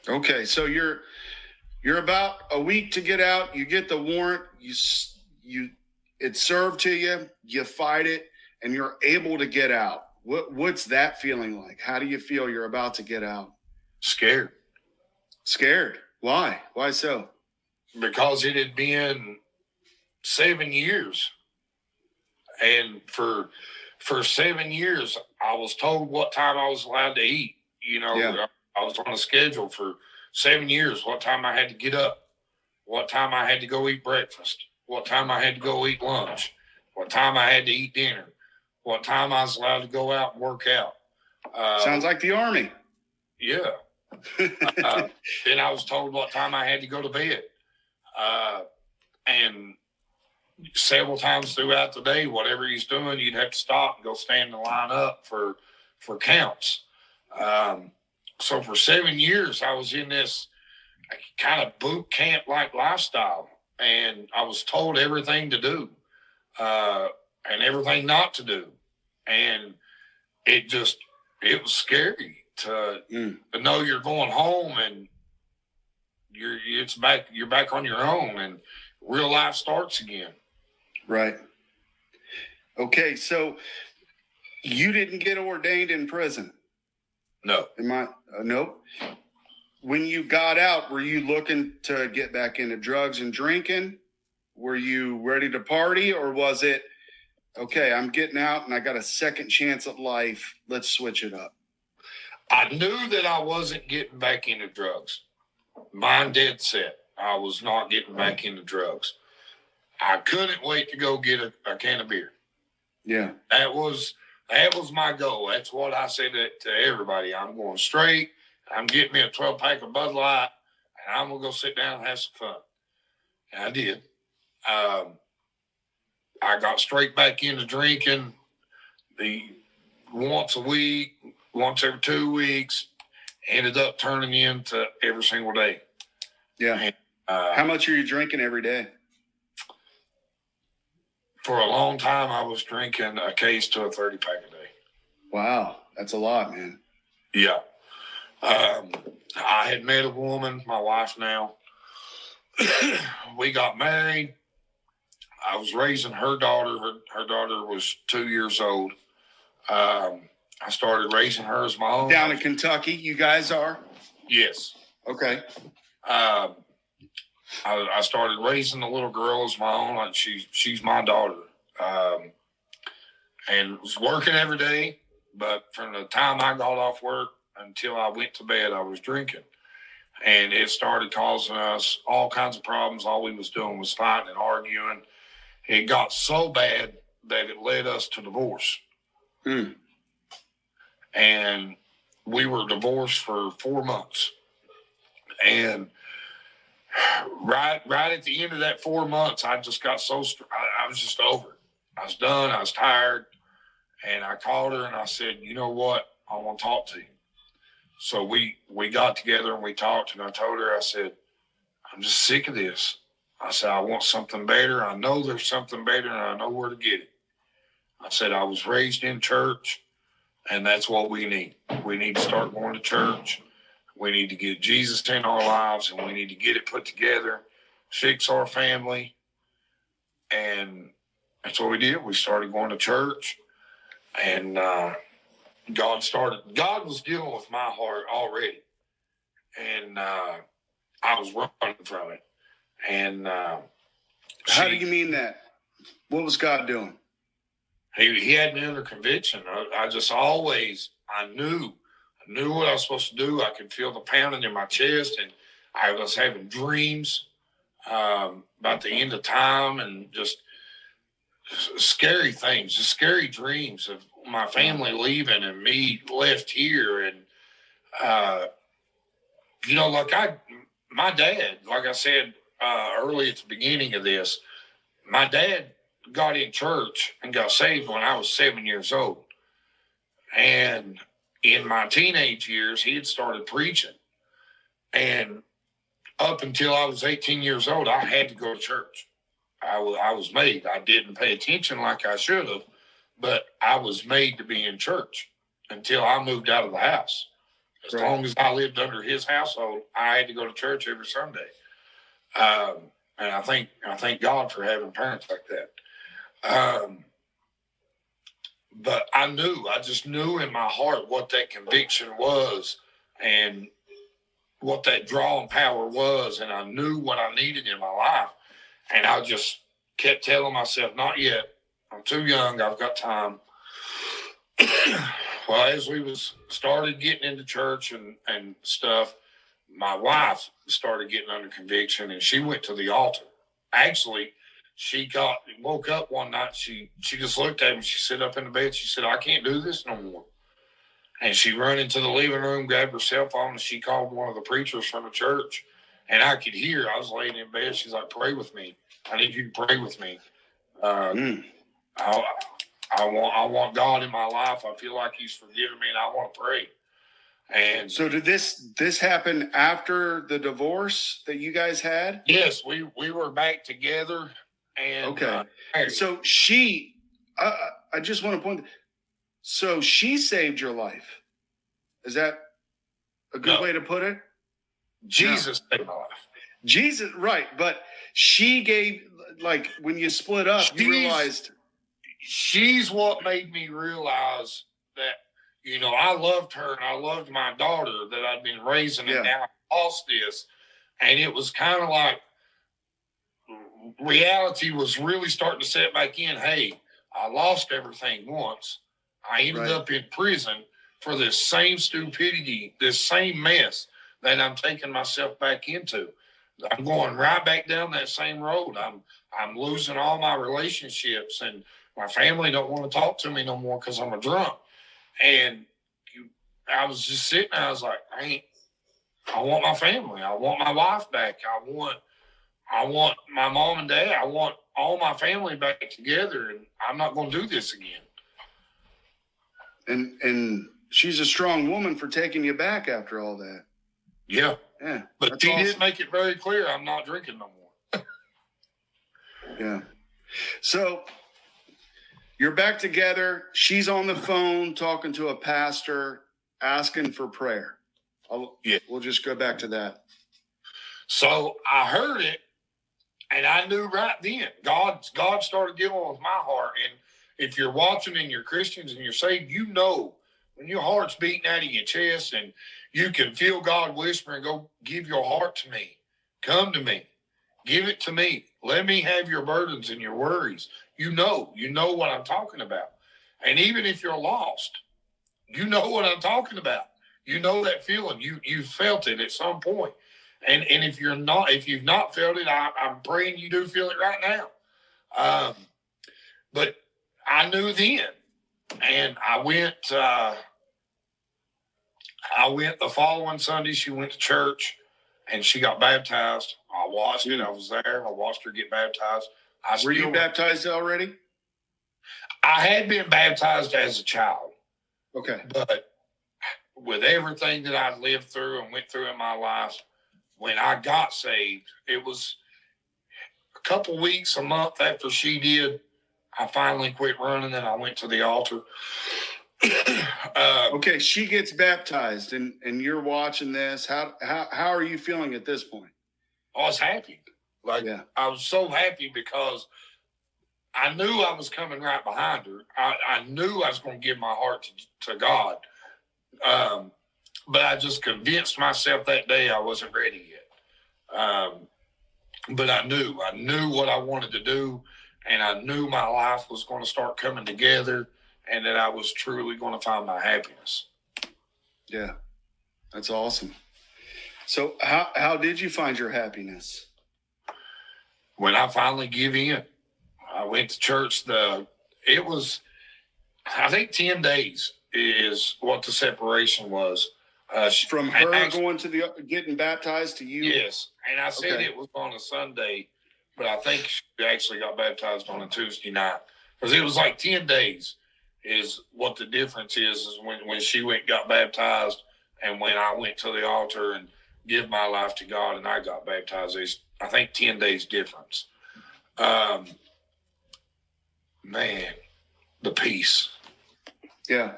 S2: Okay, so you're about a week to get out. You get the warrant. It's served to you. You fight it, and you're able to get out. What's that feeling like? How do you feel you're about to get out?
S3: Scared.
S2: Scared? Why? Why so?
S3: Because it had been 7 years. And for for 7 years, I was told what time I was allowed to eat. I was on a schedule for 7 years, what time I had to get up, what time I had to go eat breakfast, what time I had to go eat lunch, what time I had to eat dinner, what time I was allowed to go out and work out.
S2: Sounds like the Army.
S3: Yeah. Then I was told what time I had to go to bed. And several times throughout the day, whatever he's doing, you'd have to stop and go stand in line up for counts. So for 7 years, I was in this kind of boot camp like lifestyle, and I was told everything to do and everything not to do, and it was scary to know you're going home and you're back on your own and real life starts again.
S2: Right. Okay, so you didn't get ordained in prison.
S3: No.
S2: Nope. When you got out, were you looking to get back into drugs and drinking? Were you ready to party, or was it, okay, I'm getting out and I got a second chance at life, let's switch it up?
S3: I knew that I wasn't getting back into drugs. Mine dead set. I was not getting back into drugs. I couldn't wait to go get a can of beer.
S2: Yeah.
S3: That was my goal. That's what I said to everybody. I'm going straight. I'm getting me a 12-pack of Bud Light, and I'm going to go sit down and have some fun. And I did. I got straight back into drinking once a week, once every 2 weeks, ended up turning into every single day.
S2: Yeah.
S3: And,
S2: how much are you drinking every day?
S3: For a long time, I was drinking a case to a 30-pack a day.
S2: Wow. That's a lot, man.
S3: Yeah. I had met a woman, my wife now. We got married. I was raising her daughter. Her daughter was 2 years old. I started raising her as my own.
S2: Down in Kentucky, you guys are?
S3: Yes.
S2: Okay.
S3: I started raising the little girl as my own. Like she's my daughter. And was working every day. But from the time I got off work until I went to bed, I was drinking. And it started causing us all kinds of problems. All we was doing was fighting and arguing. It got so bad that it led us to divorce. And we were divorced for 4 months. And right at the end of that 4 months, I just got I was just over it. I was done. I was tired. And I called her and I said, you know what? I want to talk to you. So we got together and we talked, and I told her, I said, I'm just sick of this. I said, I want something better. I know there's something better, and I know where to get it. I said, I was raised in church, and that's what we need. We need to start going to church. We need to get Jesus in our lives, and we need to get it put together, fix our family. And that's what we did. We started going to church, and God was dealing with my heart already. And I was running from it. And
S2: how do you mean that? What was God doing?
S3: He had me under conviction. I knew what I was supposed to do. I could feel the pounding in my chest, and I was having dreams about the end of time and just scary things, just scary dreams of my family leaving and me left here. And, my dad, like I said early at the beginning of this, my dad got in church and got saved when I was 7 years old. And in my teenage years, he had started preaching. And up until I was 18 years old, I had to go to church. I was made. I didn't pay attention like I should have, but I was made to be in church until I moved out of the house. As long as I lived under his household, I had to go to church every Sunday. And I thank God for having parents like that. But I just knew in my heart what that conviction was and what that drawing power was. And I knew what I needed in my life. And I just kept telling myself, not yet. I'm too young. I've got time. Well, as we started getting into church and stuff, my wife started getting under conviction, and she went to the altar. Actually, she woke up one night. She just looked at me. She sat up in the bed. She said, "I can't do this no more." And she ran into the living room, grabbed her cell phone, and she called one of the preachers from the church. And I could hear. I was laying in bed. She's like, "Pray with me. I need you to pray with me. I want God in my life. I feel like He's forgiven me, and I want to pray." And
S2: so, did this happen after the divorce that you guys had?
S3: Yes, we were back together. And
S2: okay, so she, I just want to point. So she saved your life. Is that a good way to put it?
S3: Jesus saved my life.
S2: Jesus, right? But she gave, like, when you split up, you realized.
S3: She's what made me realize that, I loved her and I loved my daughter that I'd been raising, and now I lost this. And it was kind of like reality was really starting to set back in. Hey, I lost everything once. I ended up in prison for this same stupidity, this same mess that I'm taking myself back into. I'm going right back down that same road. I'm losing all my relationships, and my family don't want to talk to me no more because I'm a drunk. And I was just sitting there. I was like, I want my family. I want my wife back. I want my mom and dad. I want all my family back together, and I'm not going to do this again.
S2: And she's a strong woman for taking you back after all that.
S3: Yeah.
S2: Yeah.
S3: But she did make it very clear I'm not drinking no more.
S2: Yeah. So you're back together. She's on the phone talking to a pastor, asking for prayer. We'll just go back to that.
S3: So I heard it, and I knew right then God started dealing with my heart. And if you're watching and you're Christians and you're saved, when your heart's beating out of your chest and you can feel God whispering, "Go give your heart to me. Come to me. Give it to me. Let me have your burdens and your worries." You know what I'm talking about. And even if you're lost, you know what I'm talking about. You know that feeling. You felt it at some point. And if you've not felt it, I'm praying you do feel it right now. But I knew then, and I went the following Sunday. She went to church, and she got baptized. I watched it. I was there. I watched her get baptized.
S2: Were you baptized already?
S3: I had been baptized as a child.
S2: Okay.
S3: But with everything that I lived through and went through in my life, when I got saved, it was a couple weeks, a month after she did, I finally quit running and I went to the altar.
S2: Okay, she gets baptized and you're watching this. How are you feeling at this point?
S3: I was happy. I was so happy because I knew I was coming right behind her. I knew I was going to give my heart to God. But I just convinced myself that day I wasn't ready yet. But I knew what I wanted to do, and I knew my life was going to start coming together, and that I was truly going to find my happiness.
S2: Yeah, that's awesome. So how did you find your happiness?
S3: When I finally give in, I went to church. It was, I think, 10 days is what the separation was.
S2: From her going to getting baptized to you?
S3: Yes. And I said it was on a Sunday, but I think she actually got baptized on a Tuesday night. Because it was like 10 days is what the difference is when she went and got baptized and when I went to the altar and give my life to God and I got baptized. There's, I think, 10 days difference. Man, the peace.
S2: Yeah.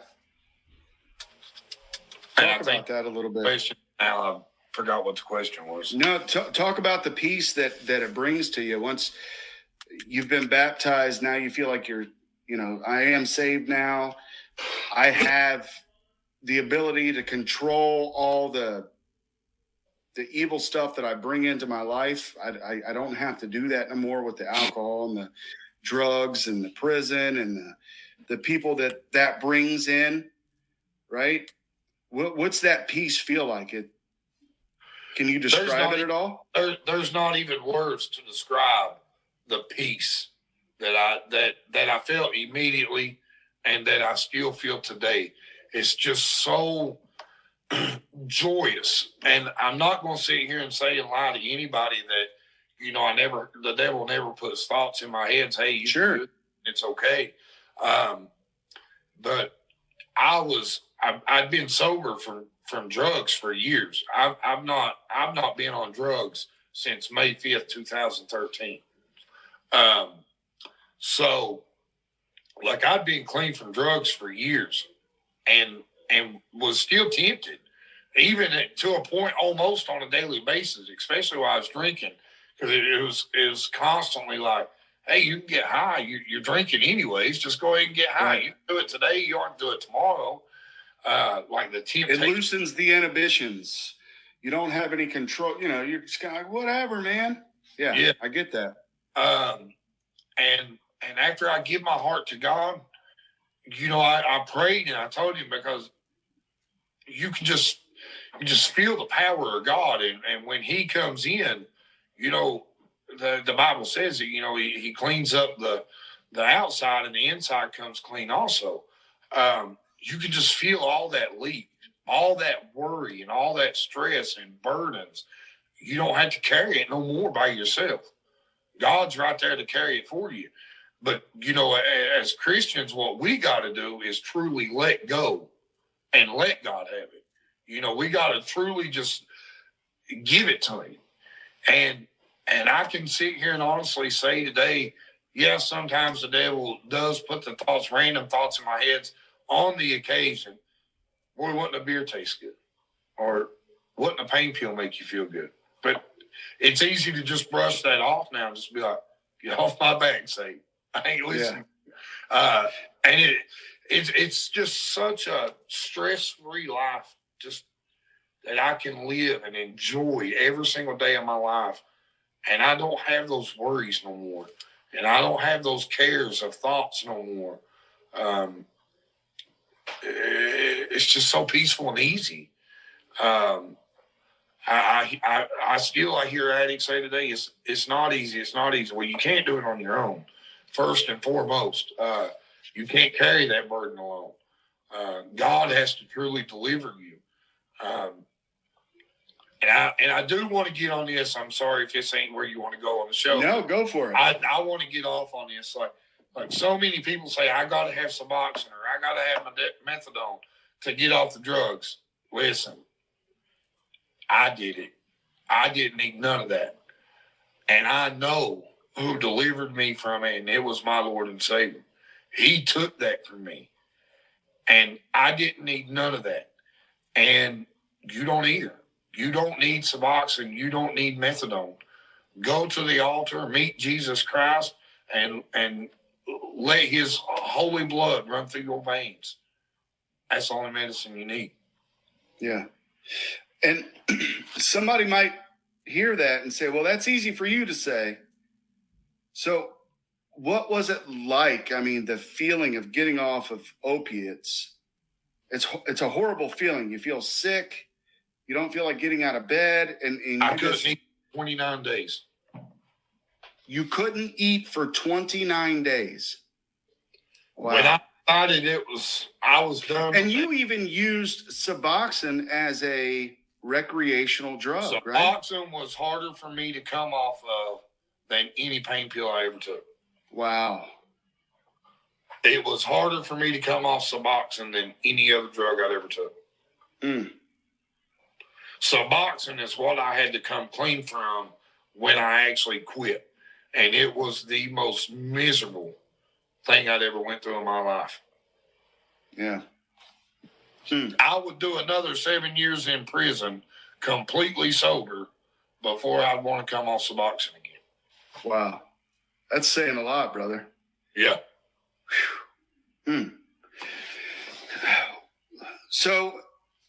S2: Talk about that a little bit.
S3: Now I forgot what the question was.
S2: No, talk about the peace that it brings to you. Once you've been baptized, now you feel like you're, I am saved now. I have the ability to control all the evil stuff that I bring into my life. I don't have to do that no more with the alcohol and drugs and the prison and the people that brings in, right? What's that peace feel like? Can you describe it at all?
S3: There's not even words to describe the peace that I felt immediately and that I still feel today. It's just so joyous. And I'm not going to sit here and say and lie to anybody that, the devil never puts thoughts in my head. Hey,
S2: sure,
S3: it's okay. But I'd been sober from drugs for years. I've not been on drugs since May 5th, 2013. So like I'd been clean from drugs for years and was still tempted, even to a point almost on a daily basis, especially while I was drinking, because it was constantly like, hey, you can get high. You're drinking anyways. Just go ahead and get high. Right. You can do it today. You aren't do it tomorrow. Like the temptation. It
S2: loosens the inhibitions. You don't have any control. You're just kind of like, whatever, man. Yeah, I get that.
S3: And after I give my heart to God, I prayed and I told him, because you just feel the power of God. And when he comes in, the Bible says that, he cleans up the outside and the inside comes clean also. You can just feel all that leak, all that worry and all that stress and burdens. You don't have to carry it no more by yourself. God's right there to carry it for you. But, as Christians, what we got to do is truly let go and let God have it. We got to truly just give it to him. And I can sit here and honestly say today, yes, sometimes the devil does put the random thoughts in my head on the occasion. Boy, wouldn't a beer taste good? Or wouldn't a pain pill make you feel good? But it's easy to just brush that off now and just be like, get off my back, Satan. I ain't listening. Yeah. And it's just such a stress-free life, just that I can live and enjoy every single day of my life. And I don't have those worries no more. And I don't have those cares of thoughts no more. It's just so peaceful and easy. I hear addicts say today, it's not easy. It's not easy. Well, you can't do it on your own. First and foremost, you can't carry that burden alone. God has to truly deliver you. And I do want to get on this. I'm sorry if this ain't where you want to go on the show.
S2: No, go for it.
S3: I want to get off on this. Like so many people say, I got to have Suboxone or I got to have my methadone to get off the drugs. Listen, I did it. I didn't need none of that. And I know who delivered me from it, and it was my Lord and Savior. He took that from me. And I didn't need none of that. And you don't either. You don't need Suboxone. You don't need methadone. Go to the altar, meet Jesus Christ, and let his holy blood run through your veins. That's the only medicine you need.
S2: Yeah. And somebody might hear that and say, well, that's easy for you to say. So what was it like? I mean, the feeling of getting off of opiates, it's a horrible feeling. You feel sick. You don't feel like getting out of bed. And
S3: I couldn't eat 29 days.
S2: You couldn't eat for 29 days. Wow.
S3: When I decided I was done.
S2: And you even used Suboxone as a recreational drug, right?
S3: Suboxone was harder for me to come off of than any pain pill I ever took.
S2: Wow.
S3: It was harder for me to come off Suboxone than any other drug I'd ever took. Suboxone is what I had to come clean from when I actually quit. And it was the most miserable thing I'd ever went through in my life.
S2: Yeah.
S3: I would do another 7 years in prison completely sober before I'd want to come off Suboxone again.
S2: Wow. That's saying a lot, brother.
S3: Yeah.
S2: So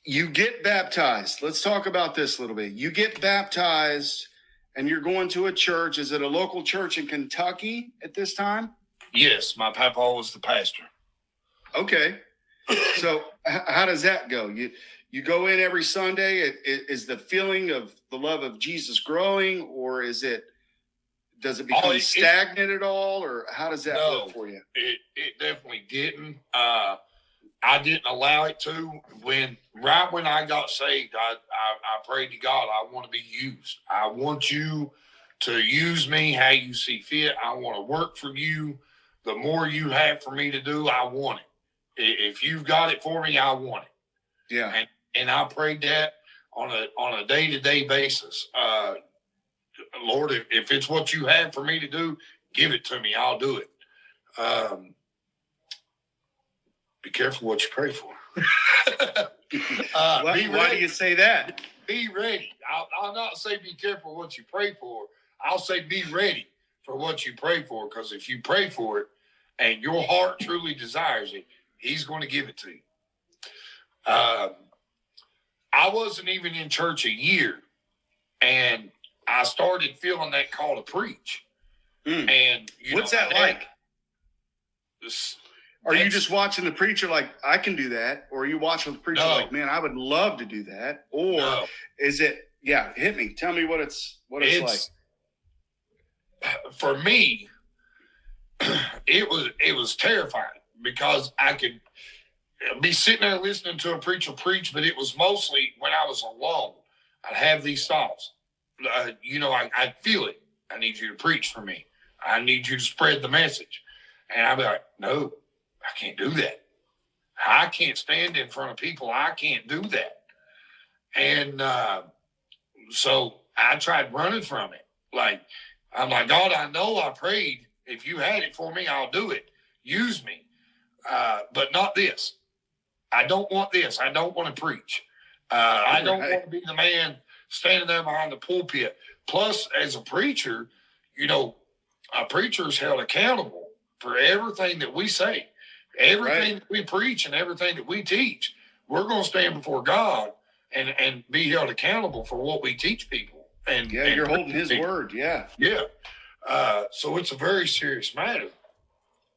S2: you get baptized. Let's talk about this a little bit. You get baptized and you're going to a church. Is it a local church in Kentucky at this time?
S3: Yes, my papa was the pastor.
S2: Okay. So how does that go? You go in every Sunday. Is the feeling of the love of Jesus growing, or does it become stagnant at all, or how does that work for you?
S3: It definitely didn't. I didn't allow it to. When I got saved, I prayed to God, I want to be used. I want you to use me how you see fit. I want to work for you. The more you have for me to do, I want it. If you've got it for me, I want it.
S2: Yeah.
S3: And I prayed that on a day-to-day basis. Lord, if it's what you have for me to do, give it to me. I'll do it. Be careful what you pray for.
S2: Why do you say that?
S3: Be ready. I'll not say be careful what you pray for. I'll say be ready for what you pray for, because if you pray for it and your heart truly desires it, he's going to give it to you. I wasn't even in church a year, and I started feeling that call to preach. And
S2: what's that like? Are you just watching the preacher like, I can do that? Or are you watching the preacher like, man, I would love to do that? Or is it, hit me. Tell me what it's like.
S3: For me, it was terrifying, because I could be sitting there listening to a preacher preach, but it was mostly when I was alone. I'd have these thoughts. I'd feel it. I need you to preach for me. I need you to spread the message. And I'd be like, no, I can't do that. I can't stand in front of people. I can't do that. And so I tried running from it. I'm like, God, I know I prayed. If you had it for me, I'll do it. Use me. But not this. I don't want this. I don't want to preach. I don't want to be the man standing there behind the pulpit. Plus, as a preacher, a preacher is held accountable for everything that we say, everything that we preach, and everything that we teach. We're going to stand before God and be held accountable for what we teach people. And
S2: you're holding His word. Yeah.
S3: So it's a very serious matter.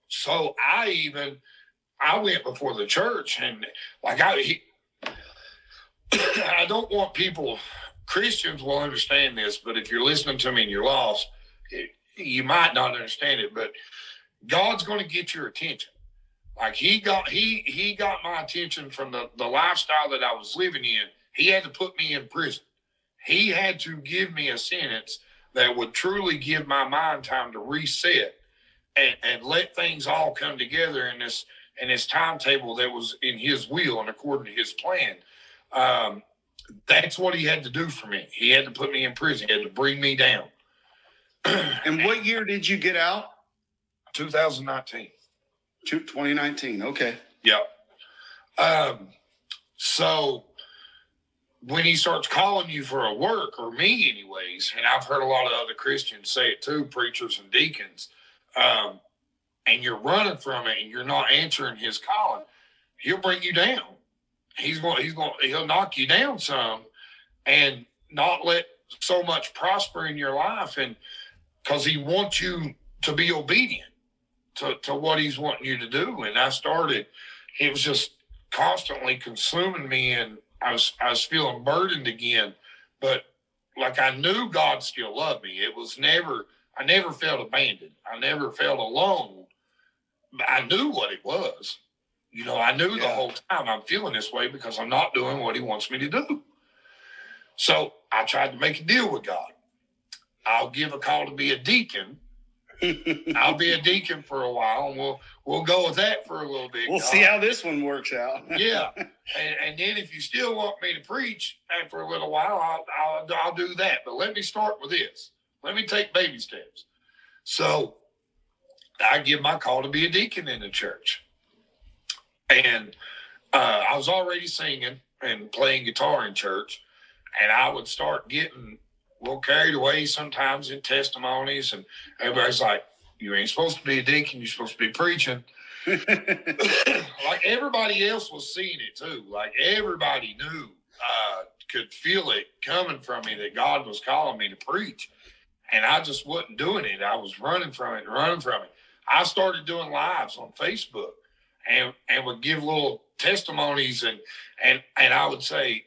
S3: So I went before the church, and I don't want people. Christians will understand this, but if you're listening to me and you're lost, you might not understand it. But God's going to get your attention. Like he got my attention from the lifestyle that I was living in. He had to put me in prison. He had to give me a sentence that would truly give my mind time to reset and let things all come together in this timetable that was in His will and according to His plan. That's what He had to do for me. He had to put me in prison. He had to bring me down.
S2: And what year did you get out?
S3: 2019.
S2: 2019. Okay.
S3: Yeah. So when He starts calling you for a work, or me anyways, and I've heard a lot of other Christians say it too, preachers and deacons, and you're running from it and you're not answering His calling, He'll bring you down. He'll knock you down some and not let so much prosper in your life, and because He wants you to be obedient to what He's wanting you to do. And it was just constantly consuming me, and I was feeling burdened again. But I knew God still loved me. I never felt abandoned. I never felt alone. But I knew what it was. I knew the whole time I'm feeling this way because I'm not doing what He wants me to do. So I tried to make a deal with God. I'll give a call to be a deacon. I'll be a deacon for a while, and we'll go with that for a little bit.
S2: We'll see how this one works out.
S3: Yeah, and then if you still want me to preach after a little while, I'll do that. But let me start with this. Let me take baby steps. So I give my call to be a deacon in the church. And I was already singing and playing guitar in church, and I would start getting a little carried away sometimes in testimonies, and everybody's like, you ain't supposed to be a deacon, you're supposed to be preaching. Like everybody else was seeing it too. Like everybody knew, could feel it coming from me that God was calling me to preach. And I just wasn't doing it. I was running from it. I started doing lives on Facebook and would give little testimonies and I would say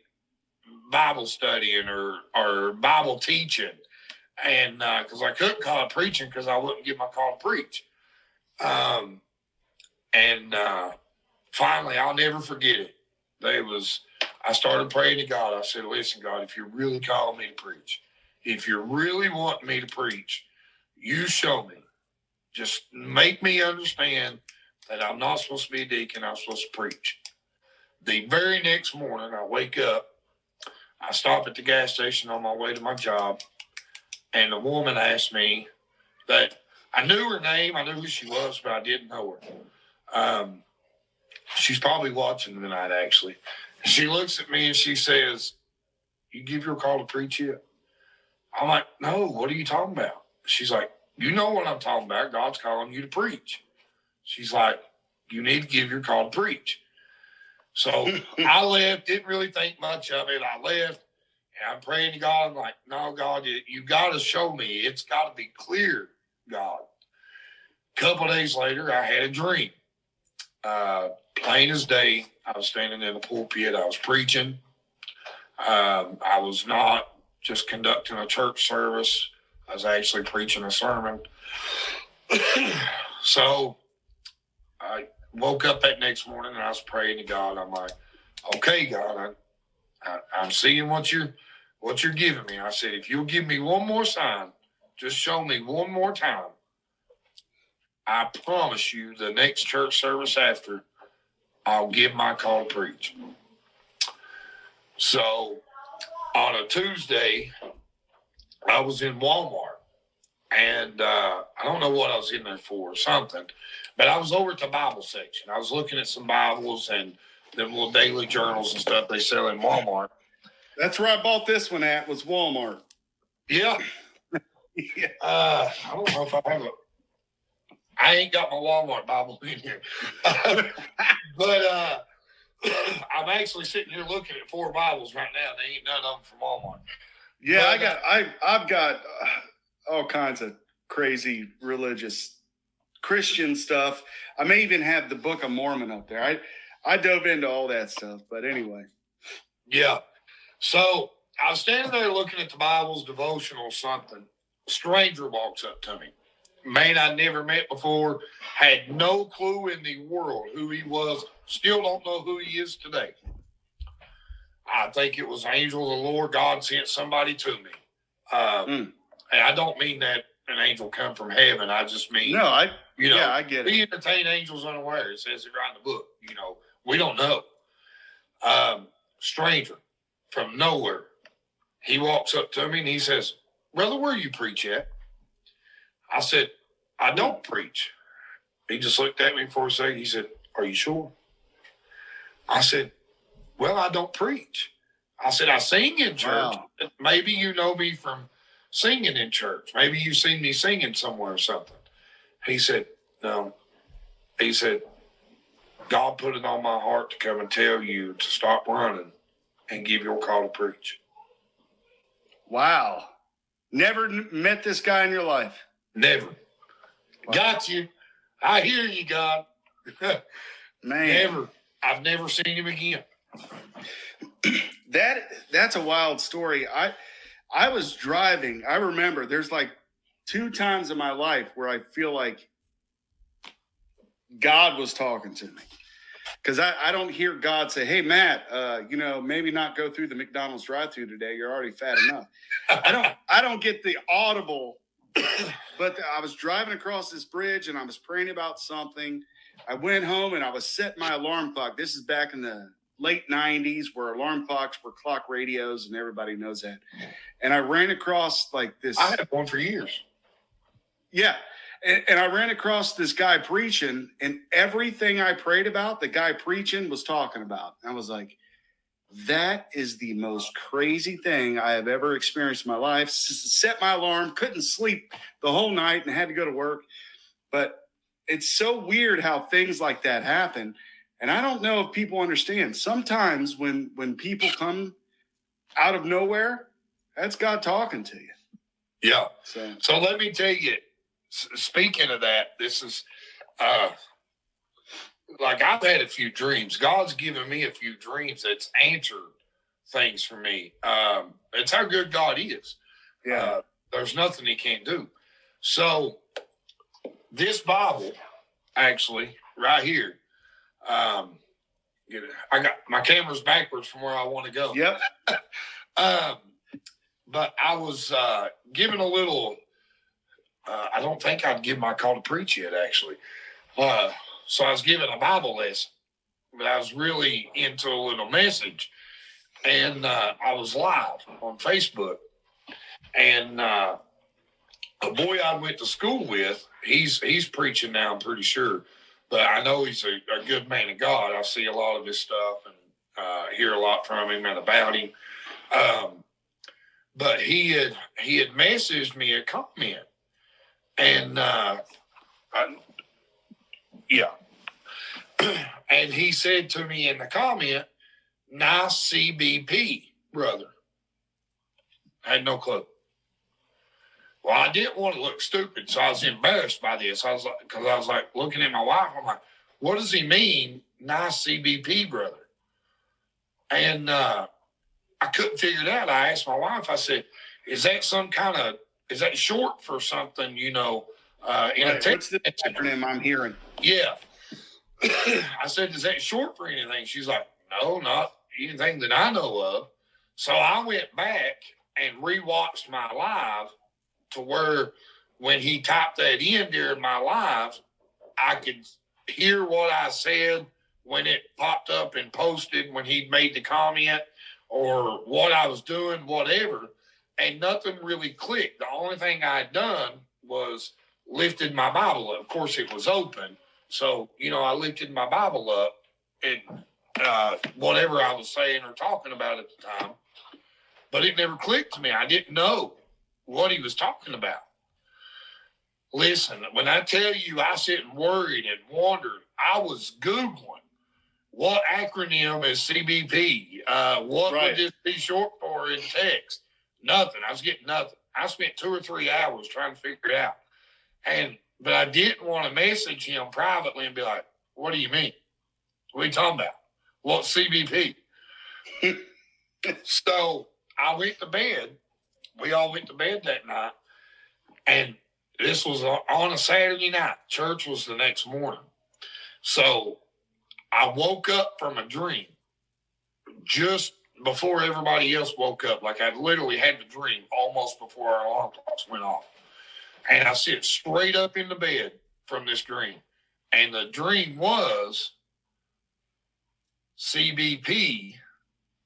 S3: Bible studying or Bible teaching. And because I couldn't call it preaching because I wouldn't get my call to preach. Finally, I'll never forget it. I started praying to God. I said, listen, God, if you're really calling me to preach, if you really want me to preach, you show me. Just make me understand that I'm not supposed to be a deacon. I'm supposed to preach. The very next morning, I wake up. I stop at the gas station on my way to my job. And the woman asked me that I knew her name. I knew who she was, but I didn't know her. She's probably watching tonight, actually. She looks at me and she says, you give your call to preach yet? I'm like, no, what are you talking about? She's like, you know what I'm talking about. God's calling you to preach. She's like, you need to give your call to preach. So I left, didn't really think much of it. I left, and I'm praying to God. I'm like, no, God, you got to show me. It's got to be clear, God. A couple of days later, I had a dream. Plain as day, I was standing in the pulpit. I was preaching. I was not just conducting a church service. I was actually preaching a sermon. So I woke up that next morning and I was praying to God. I'm like, okay, God, I'm seeing what you're giving me. I said, if you'll give me one more sign, just show me one more time, I promise you the next church service after, I'll give my call to preach. So on a Tuesday, I was in Walmart, and I don't know what I was in there for or something, but I was over at the Bible section. I was looking at some Bibles and them little daily journals and stuff they sell in Walmart.
S2: That's where I bought this one at, was Walmart.
S3: Yeah.
S2: Yeah.
S3: I don't know if I ain't got my Walmart Bible in here. But I'm actually sitting here looking at 4 Bibles right now. They ain't none of them from Walmart.
S2: Yeah,
S3: but,
S2: I've got all kinds of crazy religious Christian stuff. I may even have the Book of Mormon up there. I dove into all that stuff, but anyway.
S3: Yeah. So I was standing there looking at the Bible's devotional something. A stranger walks up to me. Man I'd never met before, had no clue in the world who he was, still don't know who he is today. I think it was an angel of the Lord. God sent somebody to me. And I don't mean that an angel come from heaven. I just mean, I get it. We entertain angels unaware. It says it right in the book. We don't know. Stranger from nowhere. He walks up to me and he says, brother, where you preach at? I said, I don't preach. He just looked at me for a second. He said, are you sure? I said, well, I don't preach. I said, I sing in church. Wow. Maybe you know me from singing in church. Maybe you've seen me singing somewhere or something. He said, no. He said, God put it on my heart to come and tell you to stop running and give your call to preach.
S2: Wow. Never met this guy in your life?
S3: Never. Wow. Got you. I hear you, God.
S2: Man.
S3: Never. I've never seen him again.
S2: That's a wild story. I was driving. I remember there's like 2 times in my life where I feel like God was talking to me. Because I don't hear God say, hey, Matt, maybe not go through the McDonald's drive-thru today. You're already fat enough. I don't get the audible. But I was driving across this bridge and I was praying about something. I went home and I was setting my alarm clock. This is back in the late 90s where alarm clocks were clock radios and everybody knows that. And I ran across like this.
S3: I had one for years.
S2: Yeah. And I ran across this guy preaching, and everything I prayed about, the guy preaching was talking about. And I was like, that is the most crazy thing I have ever experienced in my life. Set my alarm, couldn't sleep the whole night and had to go to work. But it's so weird how things like that happen. And I don't know if people understand. Sometimes when people come out of nowhere, that's God talking to you.
S3: Yeah. So let me tell you, speaking of that, this is like I've had a few dreams. God's given me a few dreams that's answered things for me. It's how good God is.
S2: Yeah.
S3: There's nothing he can't do. So this Bible, actually, right here, I got my camera's backwards from where I want to go.
S2: Yep.
S3: But I was given a little, I don't think I'd give my call to preach yet, actually. So I was given a Bible lesson, but I was really into a little message. And I was live on Facebook. And a boy I went to school with, he's preaching now, I'm pretty sure. But I know he's a good man of God. I see a lot of his stuff and hear a lot from him and about him. But he had messaged me a comment. And and he said to me in the comment, "Nice CBP, brother." I had no clue. Well, I didn't want to look stupid, so I was embarrassed by this. I was like looking at my wife. I'm like, "What does he mean, nice CBP, brother?" And I couldn't figure it out. I asked my wife. I said, "Is that is that short for something? In a text?"
S2: What's the acronym I'm hearing?
S3: Yeah. I said, "Is that short for anything?" She's like, "No, not anything that I know of." So I went back and rewatched my live to where when he typed that in during my live, I could hear what I said when it popped up and posted when he'd made the comment or what I was doing, whatever. And nothing really clicked. The only thing I had done was lifted my Bible up. Of course, it was open. So, I lifted my Bible up and whatever I was saying or talking about at the time. But it never clicked to me. I didn't know what he was talking about. Listen, when I tell you I sit and worried and wondered, I was Googling what acronym is CBP? What would this be short for in text? Nothing. I was getting nothing. I spent 2 or 3 hours trying to figure it out. But I didn't want to message him privately and be like, "What do you mean? What are you talking about? What's CBP?" So I went to bed. We all went to bed that night. And this was on a Saturday night. Church was the next morning. So I woke up from a dream just before everybody else woke up. Like I literally had the dream almost before our alarm clocks went off. And I sit straight up in the bed from this dream. And the dream was CBP.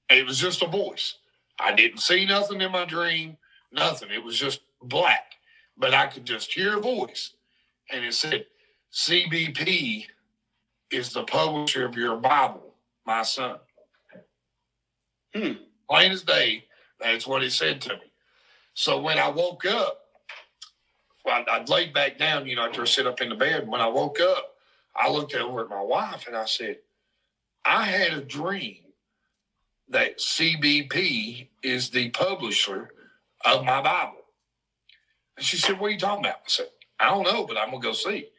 S3: It was just a voice. I didn't see nothing in my dream, nothing. It was just black. But I could just hear a voice. And it said, "CBP is the publisher of your Bible, my son." Plain as day, that's what it said to me. So when I woke up, I'd laid back down, after I sit up in the bed. When I woke up, I looked over at my wife and I said, "I had a dream that CBP is the publisher of my Bible." And she said, "What are you talking about?" I said, "I don't know, but I'm going to go see."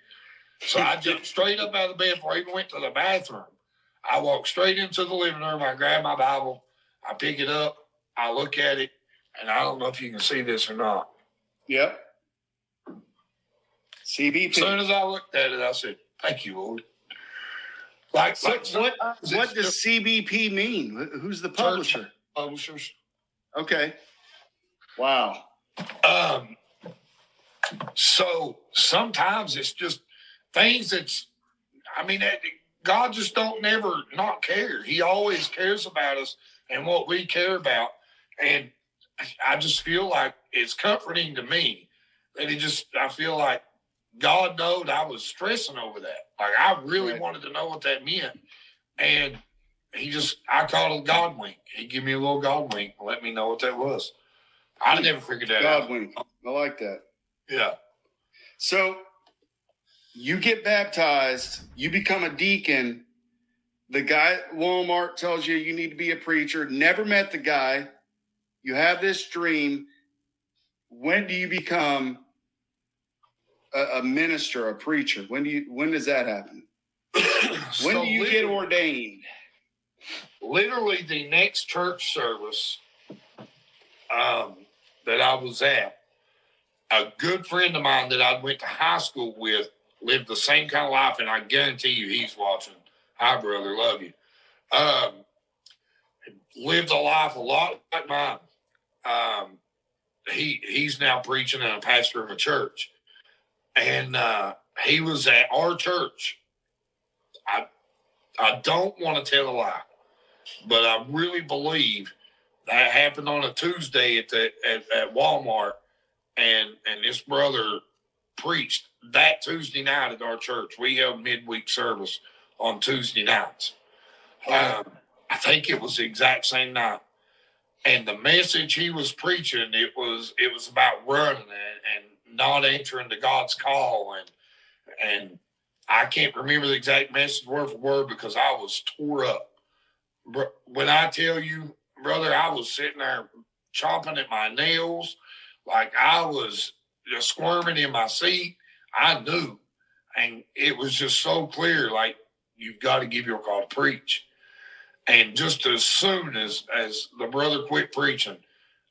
S3: So I jumped straight up out of the bed before I even went to the bathroom. I walked straight into the living room. I grabbed my Bible. I pick it up. I look at it. And I don't know if you can see this or not.
S2: Yep. CBP.
S3: As soon as I looked at it, I said, "Thank you, Lord." What
S2: does CBP mean? Who's the publisher?
S3: Publishers.
S2: Okay. Wow.
S3: So sometimes it's just things God just don't never not care. He always cares about us and what we care about. And I just feel like it's comforting to me that I feel like God knowed I was stressing over that. Like I really wanted to know what that meant. And I called it a God wink. He gave me a little God wink and let me know what that was. I never figured that out.
S2: God wink. I like that.
S3: Yeah.
S2: So you get baptized, you become a deacon. The guy at Walmart tells you you need to be a preacher. Never met the guy. You have this dream. When do you become a minister, a preacher? When does that happen? When
S3: So
S2: do you get ordained?
S3: Literally the next church service that I was at, a good friend of mine that I went to high school with lived the same kind of life, and I guarantee you he's watching. Hi, brother, love you. Lived a life a lot like mine. He's now preaching and a pastor of a church, and he was at our church. I don't want to tell a lie, but I really believe that happened on a Tuesday at Walmart, and this brother preached that Tuesday night at our church. We held midweek service on Tuesday nights. I think it was the exact same night. And the message he was preaching, it was about running and not answering to God's call. And I can't remember the exact message word for word because I was tore up. When I tell you, brother, I was sitting there chomping at my nails like I was just squirming in my seat. I knew. And it was just so clear, like, you've got to give your call to preach. And just as soon as the brother quit preaching,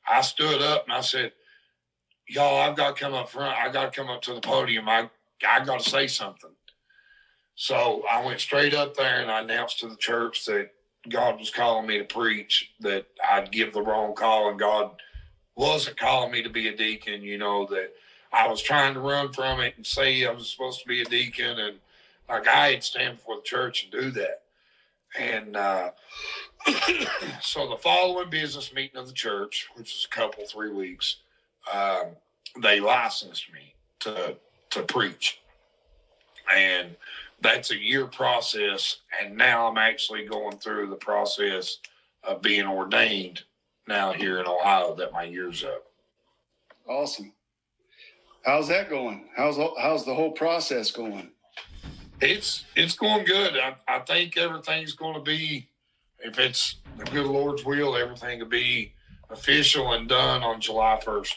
S3: I stood up and I said, y'all, I've got to come up front. I got to come up to the podium. I got to say something. So I went straight up there and I announced to the church that God was calling me to preach, that I'd give the wrong call, and God wasn't calling me to be a deacon, that I was trying to run from it and say I was supposed to be a deacon, and like I had to stand before the church and do that. And so the following business meeting of the church, which was 3 weeks, they licensed me to preach. And that's a year process. And now I'm actually going through the process of being ordained now here in Ohio that my year's up.
S2: Awesome. How's that going? How's the whole process going?
S3: It's going good. I think everything's going to be, if it's the good Lord's will, everything will be official and done on July 1st.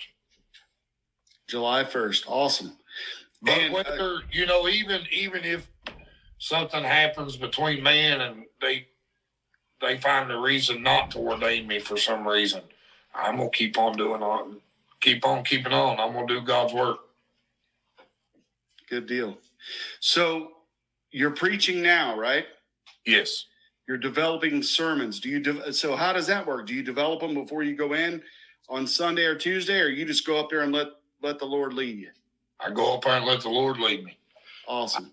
S2: July 1st. Awesome.
S3: But
S2: and,
S3: whether, even if something happens between man and they find a reason not to ordain me for some reason, I'm going to keep on keeping on. I'm going to do God's work.
S2: Good deal. So you're preaching now, right?
S3: Yes.
S2: You're developing sermons. So how does that work? Do you develop them before you go in on Sunday or Tuesday, or you just go up there and let the Lord lead you?
S3: I go up there and let the Lord lead me.
S2: Awesome.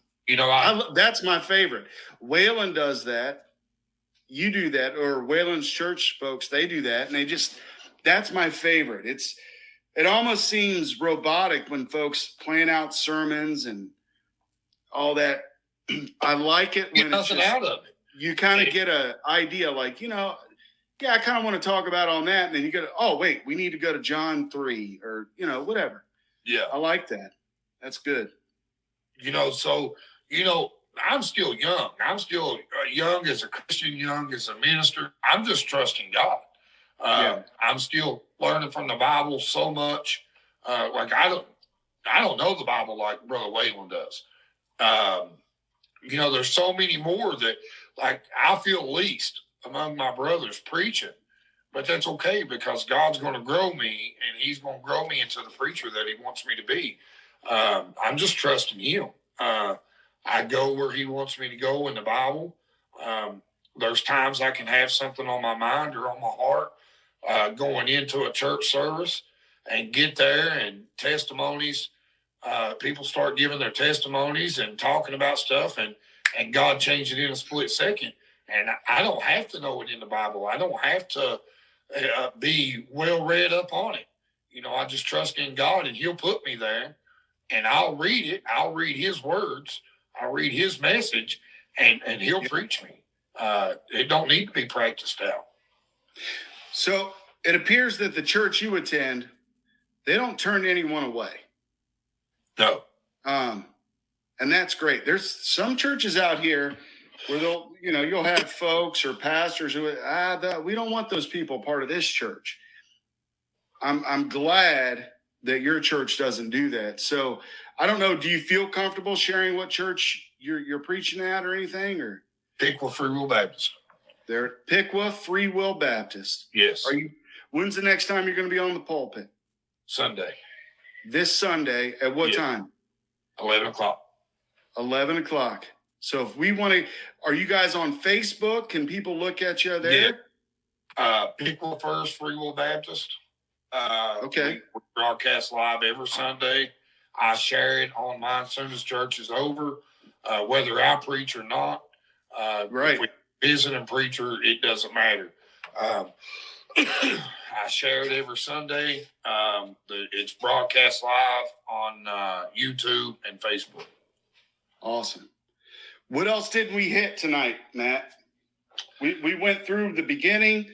S3: That's
S2: my favorite. Wayland does that. You do that, or Wayland's church folks, they do that, and that's my favorite. It almost seems robotic when folks plan out sermons and all that. I like it when it's just,
S3: out of it.
S2: You kind of get an idea, like, I kind of want to talk about on that, and then you go, oh wait, we need to go to John 3 or whatever.
S3: Yeah,
S2: I like that. That's good.
S3: I'm still young. I'm still young as a Christian, young as a minister. I'm just trusting God. I'm still learning from the Bible so much. Like I don't know the Bible like Brother Wayland does. There's so many more that, like, I feel least among my brothers preaching, but that's okay because God's going to grow me, and He's going to grow me into the preacher that He wants me to be. I'm just trusting Him. I go where He wants me to go in the Bible. There's times I can have something on my mind or on my heart going into a church service and get there and testimonies. People start giving their testimonies and talking about stuff, and God changed it in a split second. And I don't have to know it in the Bible. I don't have to be well read up on it. I just trust in God, and He'll put me there, and I'll read it. I'll read His words. I'll read His message, and He'll preach me. It don't need to be practiced out.
S2: So it appears that the church you attend, they don't turn anyone away.
S3: No.
S2: And that's great. There's some churches out here where you'll have folks or pastors who we don't want those people part of this church. I'm glad that your church doesn't do that. So I don't know. Do you feel comfortable sharing what church you're preaching at or anything? Or
S3: Piqua Free Will Baptist.
S2: They're at Piqua Free Will Baptist.
S3: Yes.
S2: When's the next time you're going to be on the pulpit?
S3: Sunday.
S2: This Sunday at what time?
S3: 11 o'clock.
S2: 11 o'clock. So if we want to, are you guys on Facebook? Can people look at you there?
S3: Yeah. Piqua First Free Will Baptist.
S2: Okay.
S3: We broadcast live every Sunday. I share it on mine as soon as church is over, whether I preach or not.
S2: Right.
S3: If we visit and preacher, it doesn't matter. I share it every Sunday. It's broadcast live on YouTube and Facebook.
S2: Awesome. What else didn't we hit tonight, Matt? We went through the beginning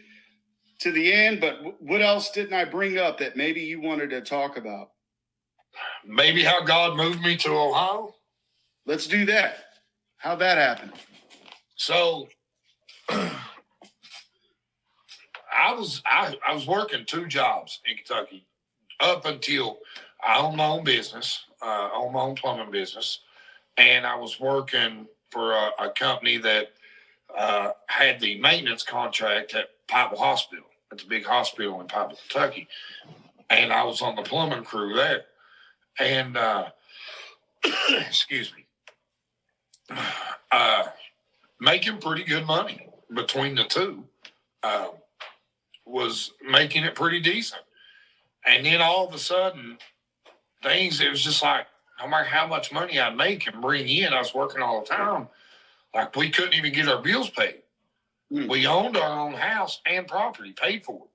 S2: to the end, but what else didn't I bring up that maybe you wanted to talk about?
S3: Maybe how God moved me to Ohio.
S2: Let's do that. How'd that happen?
S3: So I was working 2 jobs in Kentucky up until I owned my own business, owned my own plumbing business, and I was working for a company that had the maintenance contract at Piqua Hospital. It's a big hospital in Piqua, Kentucky, and I was on the plumbing crew there. And excuse me, making pretty good money between the two. Was making it pretty decent. And then all of a sudden, it was just like, no matter how much money I make and bring in, I was working all the time. Like, we couldn't even get our bills paid. We owned our own house and property, paid for it.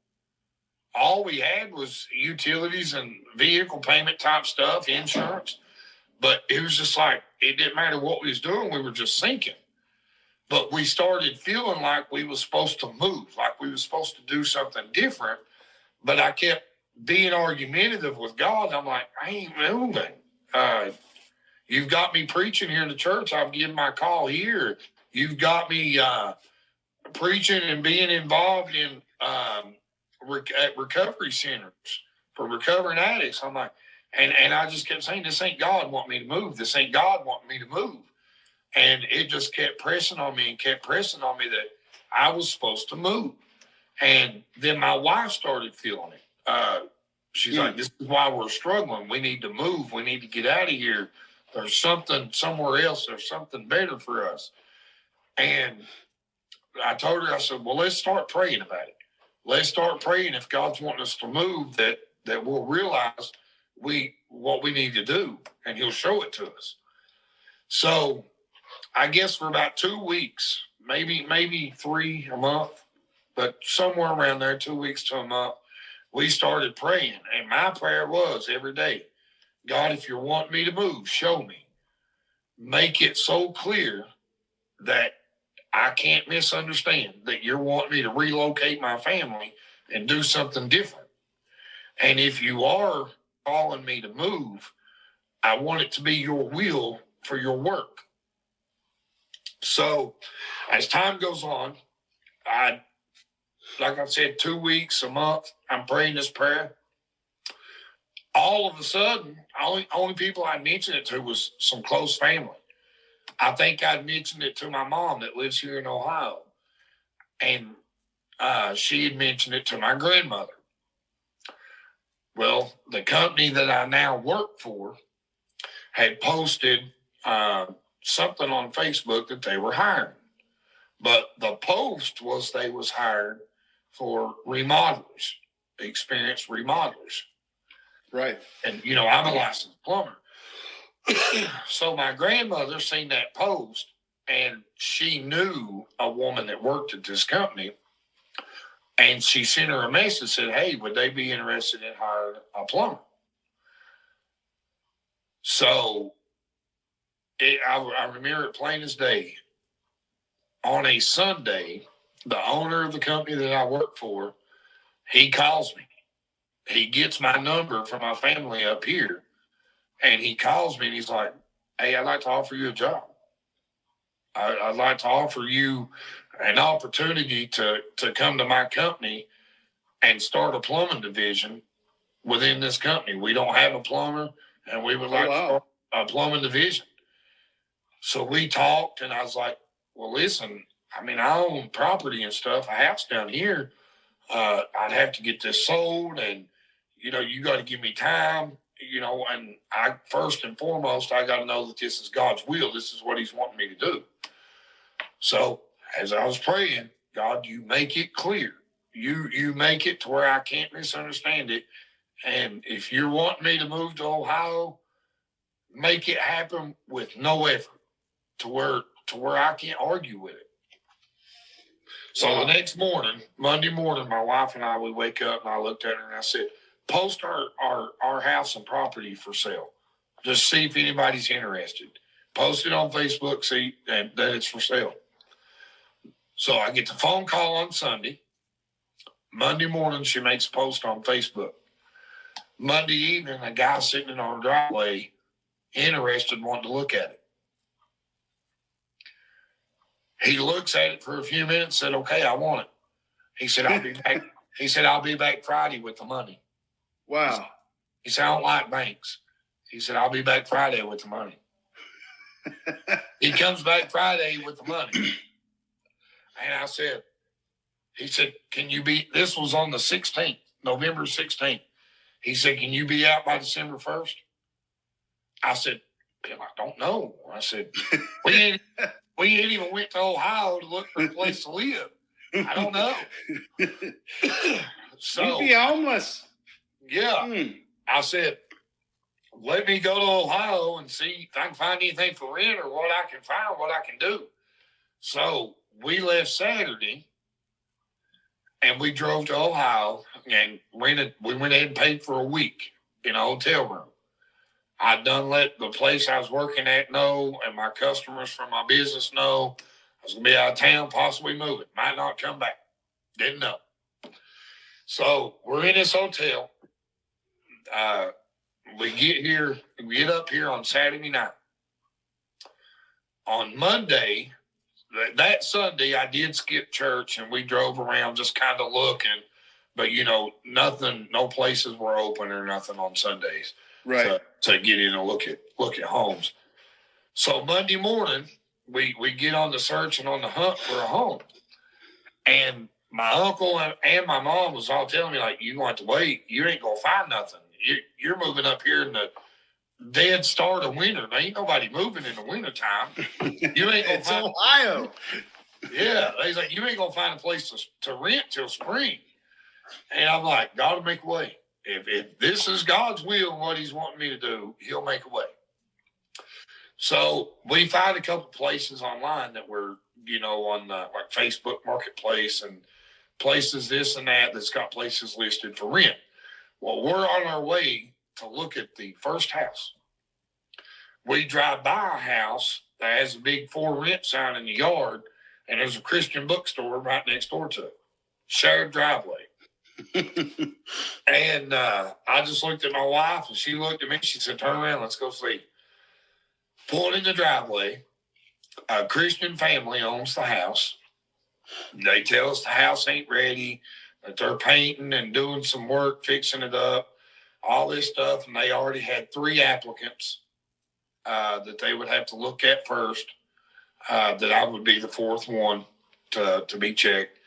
S3: All we had was utilities and vehicle payment type stuff, insurance. But it was just like, it didn't matter what we was doing. We were just sinking. But we started feeling like we was supposed to move, like we was supposed to do something different. But I kept being argumentative with God. I'm like, I ain't moving. You've got me preaching here in the church. I've given my call here. You've got me preaching and being involved in at recovery centers for recovering addicts. I'm like, and I just kept saying, this ain't God wanting me to move. This ain't God wanting me to move. And it just kept pressing on me that I was supposed to move. And then my wife started feeling it. She's like, this is why we're struggling. We need to move. We need to get out of here. There's something somewhere else. There's something better for us. And I told her, I said, well, let's start praying about it. Let's start praying if God's wanting us to move, that we'll realize what we need to do, and he'll show it to us. So I guess for about 2 weeks, maybe 3 a month, but somewhere around there, 2 weeks to a month, we started praying. And my prayer was every day, God, if you're wanting me to move, show me. Make it so clear that I can't misunderstand that you're wanting me to relocate my family and do something different. And if you are calling me to move, I want it to be your will for your work. So as time goes on, like I said, 2 weeks, a month, I'm praying this prayer. All of a sudden, only people I mentioned it to was some close family. I think I'd mentioned it to my mom that lives here in Ohio. And she had mentioned it to my grandmother. Well, the company that I now work for had posted something on Facebook that they were hiring. But the post was they was hired for remodelers, experienced remodelers.
S2: Right.
S3: And, I'm a licensed plumber. So my grandmother seen that post, and she knew a woman that worked at this company. And she sent her a message, said, hey, would they be interested in hiring a plumber? So I remember it plain as day. On a Sunday, the owner of the company that I work for, he calls me. He gets my number from my family up here, and he calls me, and he's like, hey, I'd like to offer you a job. I'd like to offer you an opportunity to come to my company and start a plumbing division within this company. We don't have a plumber, and we would like to start a plumbing division. So we talked, and I was like, well, listen, I mean, I own property and stuff, a house down here. I'd have to get this sold, and, you know, you got to give me time, you know, and I, first and foremost, I got to know that this is God's will. This is what he's wanting me to do. So as I was praying, God, you make it clear. You make it to where I can't misunderstand it. And if you're wanting me to move to Ohio, make it happen with no effort to where I can't argue with it. So the next morning, Monday morning, my wife and I, we wake up and I looked at her and I said, post our house and property for sale. Just see if anybody's interested. Post it on Facebook, see that it's for sale. So I get the phone call on Sunday. Monday morning, she makes a post on Facebook. Monday evening, a guy sitting in our driveway, interested, wanting to look at it. He looks at it for a few minutes, said, okay, I want it. He said, I'll be back. He said, I'll be back Friday with the money.
S2: Wow.
S3: He said, I don't like banks. He said, I'll be back Friday with the money. He comes back Friday with the money. And I said, he said, can you be, this was on the 16th, November 16th. He said, can you be out by December 1st? I said, Bill, I don't know. I said, we ain't even went to Ohio to look for a place to live. I don't know. So
S2: you'd be homeless.
S3: Yeah. I said, let me go to Ohio and see if I can find anything for rent or what I can find, what I can do. So we left Saturday and we drove to Ohio and rented. We went ahead and paid for a week in a hotel room. I'd done let the place I was working at know, and my customers from my business know I was going to be out of town, possibly moving. Might not come back. Didn't know. So we're in this hotel. We get up here on Saturday night. On Monday, that Sunday, I did skip church, and we drove around just kind of looking. But, you know, nothing, no places were open or nothing on Sundays.
S2: Right.
S3: To get in and look at homes. So Monday morning, we get on the search and on the hunt for a home. And my uncle and my mom was all telling me, like, you're going to have to wait. You ain't going to find nothing. You're moving up here in the dead start of winter. There ain't nobody moving in the wintertime. You ain't going to find
S2: Ohio.
S3: Yeah. They's like, you ain't going to find a place to rent till spring. And I'm like, God will make a way. If this is God's will and what he's wanting me to do, he'll make a way. So we find a couple places online that were, you know, on like Facebook Marketplace and places this and that's got places listed for rent. Well, we're on our way to look at the first house. We drive by a house that has a big for rent sign in the yard, and there's a Christian bookstore right next door to it. Shared driveway. And I just looked at my wife, and she looked at me. She said, turn around, let's go see. Pulled in the driveway. A Christian family owns the house. They tell us the house ain't ready, that they're painting and doing some work, fixing it up, all this stuff. And they already had 3 applicants that they would have to look at first, that I would be the 4th one to be checked.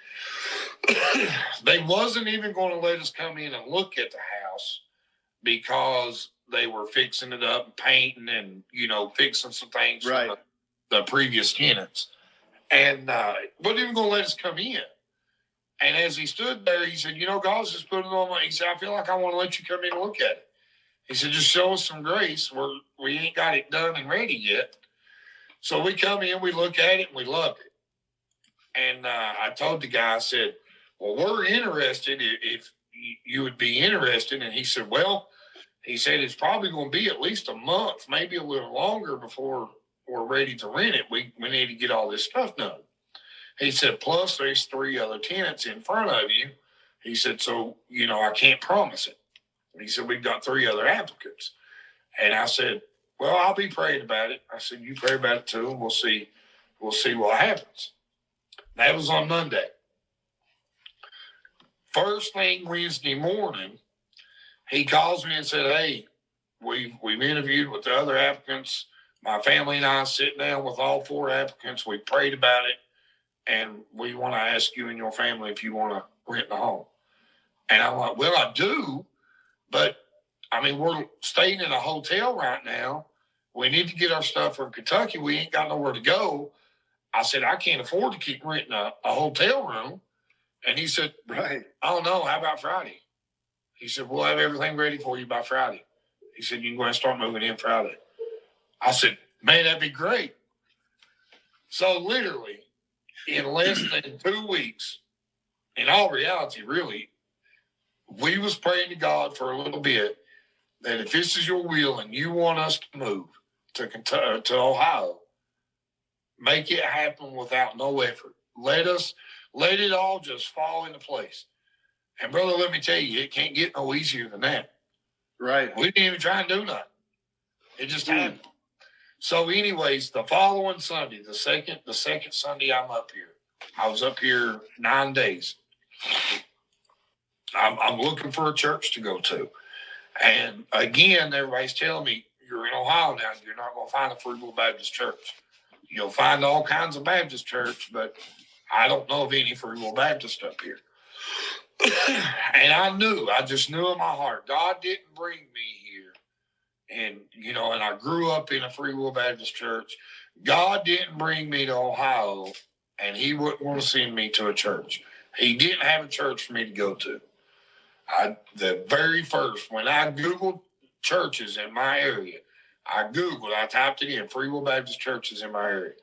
S3: They wasn't even going to let us come in and look at the house because they were fixing it up and painting and, you know, fixing some things
S2: right.
S3: from the previous tenants. And wasn't even going to let us come in. And as he stood there, he said, you know, God's just put it on my, he said, I feel like I want to let you come in and look at it. He said, just show us some grace. We ain't got it done and ready yet. So we come in, we look at it, and we loved it. And I told the guy, I said, well, we're interested if you would be interested. And he said, well, he said, it's probably going to be at least a month, maybe a little longer before we're ready to rent it. We need to get all this stuff done. He said, plus there's 3 other tenants in front of you. He said, so, you know, I can't promise it. He said, we've got 3 other applicants. And I said, well, I'll be praying about it. I said, you pray about it too, and we'll see what happens. That was on Monday. First thing Wednesday morning, he calls me and said, hey, we've interviewed with the other applicants. My family and I sitting down with all 4 applicants. We prayed about it, and we want to ask you and your family if you want to rent the home. And I'm like, well, I do, but I mean, we're staying in a hotel right now. We need to get our stuff from Kentucky. We ain't got nowhere to go. I said, I can't afford to keep renting a hotel room. And he said,
S2: Right.
S3: Oh, no, how about Friday? He said, we'll have everything ready for you by Friday. He said, you can go ahead and start moving in Friday. I said, man, that'd be great. So literally, in less than 2 weeks, in all reality, really, we was praying to God for a little bit that if this is your will and you want us to move to Kentucky, to Ohio, make it happen without no effort. Let it all just fall into place. And brother, let me tell you, it can't get no easier than that.
S2: Right.
S3: We didn't even try and do nothing. It just happened. So anyways, the following Sunday, the second Sunday I'm up here, I was up here 9 days. I'm looking for a church to go to. And again, everybody's telling me, you're in Ohio now, you're not going to find a Free Will Baptist church. You'll find all kinds of Baptist church, but I don't know of any Free Will Baptist up here. And I just knew in my heart, God didn't bring me here. And, and I grew up in a Free Will Baptist church. God didn't bring me to Ohio, and he wouldn't want to send me to a church. He didn't have a church for me to go to. The very first, when I Googled churches in my area, I typed it in, Free Will Baptist churches in my area.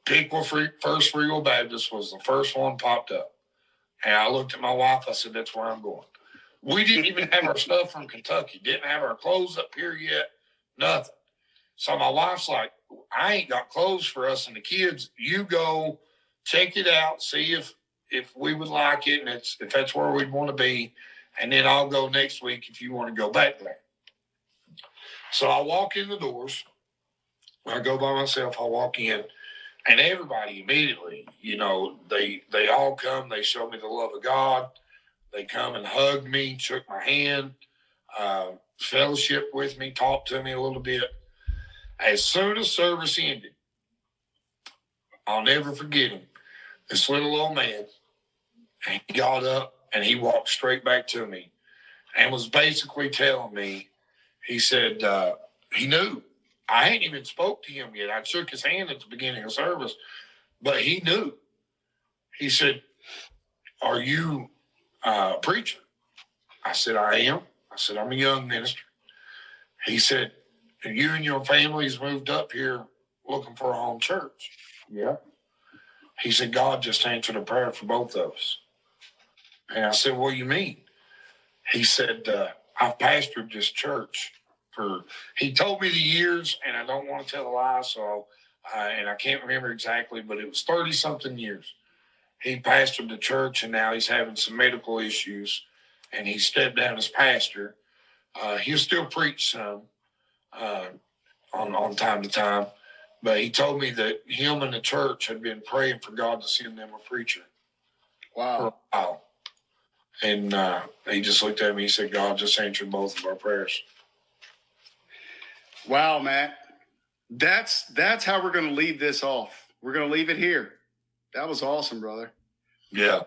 S3: Piqua First Free Will Baptist was the first one popped up. And I looked at my wife, I said, that's where I'm going. We didn't even have our stuff from Kentucky, didn't have our clothes up here yet, nothing. So my wife's like, I ain't got clothes for us and the kids. You go check it out, see if we would like it, and if that's where we'd want to be. And then I'll go next week if you want to go back there. So I walk in the doors. I go by myself. I walk in. And everybody immediately, they all come. They show me the love of God. They come and hug me, shook my hand, fellowship with me, talked to me a little bit. As soon as service ended, I'll never forget him. This little old man, he got up and he walked straight back to me and was basically telling me, he said, he knew. I hadn't even spoke to him yet. I shook his hand at the beginning of service, but he knew. He said, are you a preacher? I said, I am. I said, I'm a young minister. He said, and you and your families moved up here looking for a home church. Yeah. He said, God just answered a prayer for both of us. And I said, what do you mean? He said, I've pastored this church he told me the years, and I don't want to tell a lie, so, and I can't remember exactly, but it was 30-something years. He pastored the church, and now he's having some medical issues, and he stepped down as pastor. He'll still preach some on time to time, but he told me that him and the church had been praying for God to send them a preacher.
S2: Wow.
S3: For a while. And he just looked at me, he said, God just answered both of our prayers.
S2: Wow, Matt. That's how we're going to leave this off. We're going to leave it here. That was awesome, brother.
S3: Yeah.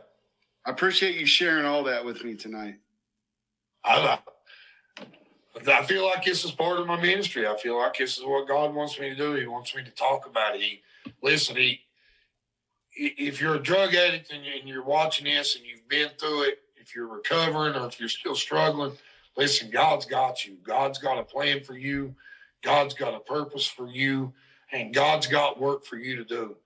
S2: I appreciate you sharing all that with me tonight.
S3: I feel like this is part of my ministry. I feel like this is what God wants me to do. He wants me to talk about it. If you're a drug addict and you're watching this and you've been through it, if you're recovering or if you're still struggling, listen, God's got you. God's got a plan for you. God's got a purpose for you, and God's got work for you to do.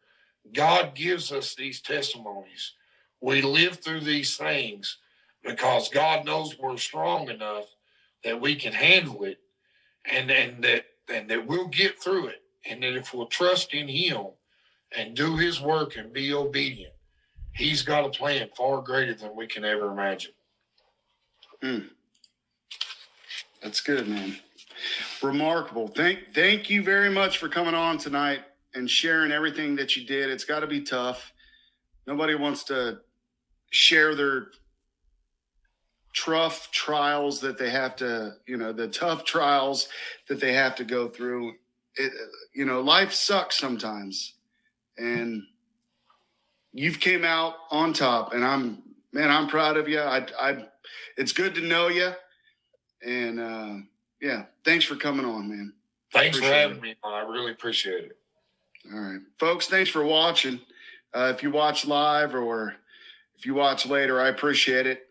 S3: God gives us these testimonies. We live through these things because God knows we're strong enough that we can handle it, and that we'll get through it, and that if we'll trust in Him and do His work and be obedient, He's got a plan far greater than we can ever imagine.
S2: That's good, man. Remarkable. Thank you very much for coming on tonight and sharing everything that you did. It's got to be tough. Nobody wants to share their tough trials that they have to, the tough trials that they have to go through. Life sucks sometimes, and you've came out on top, and I'm proud of you. It's good to know you, and thanks for coming on, man.
S3: Thanks for having me. I really appreciate it.
S2: All right, folks, thanks for watching. If you watch live or if you watch later, I appreciate it.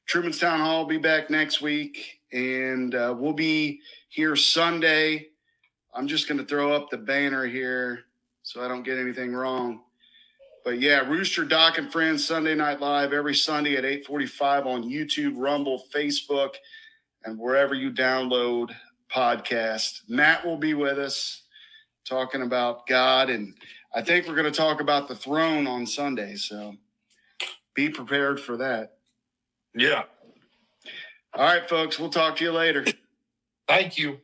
S2: Truman's Town Hall will be back next week, and we'll be here Sunday. I'm just going to throw up the banner here so I don't get anything wrong. But yeah, Rooster, Doc, and Friends, Sunday Night Live, every Sunday at 8:45 on YouTube, Rumble, Facebook, and wherever you download podcasts. Matt will be with us talking about God, and I think we're going to talk about the throne on Sunday, so be prepared for that.
S3: Yeah.
S2: All right, folks, we'll talk to you later.
S3: Thank you.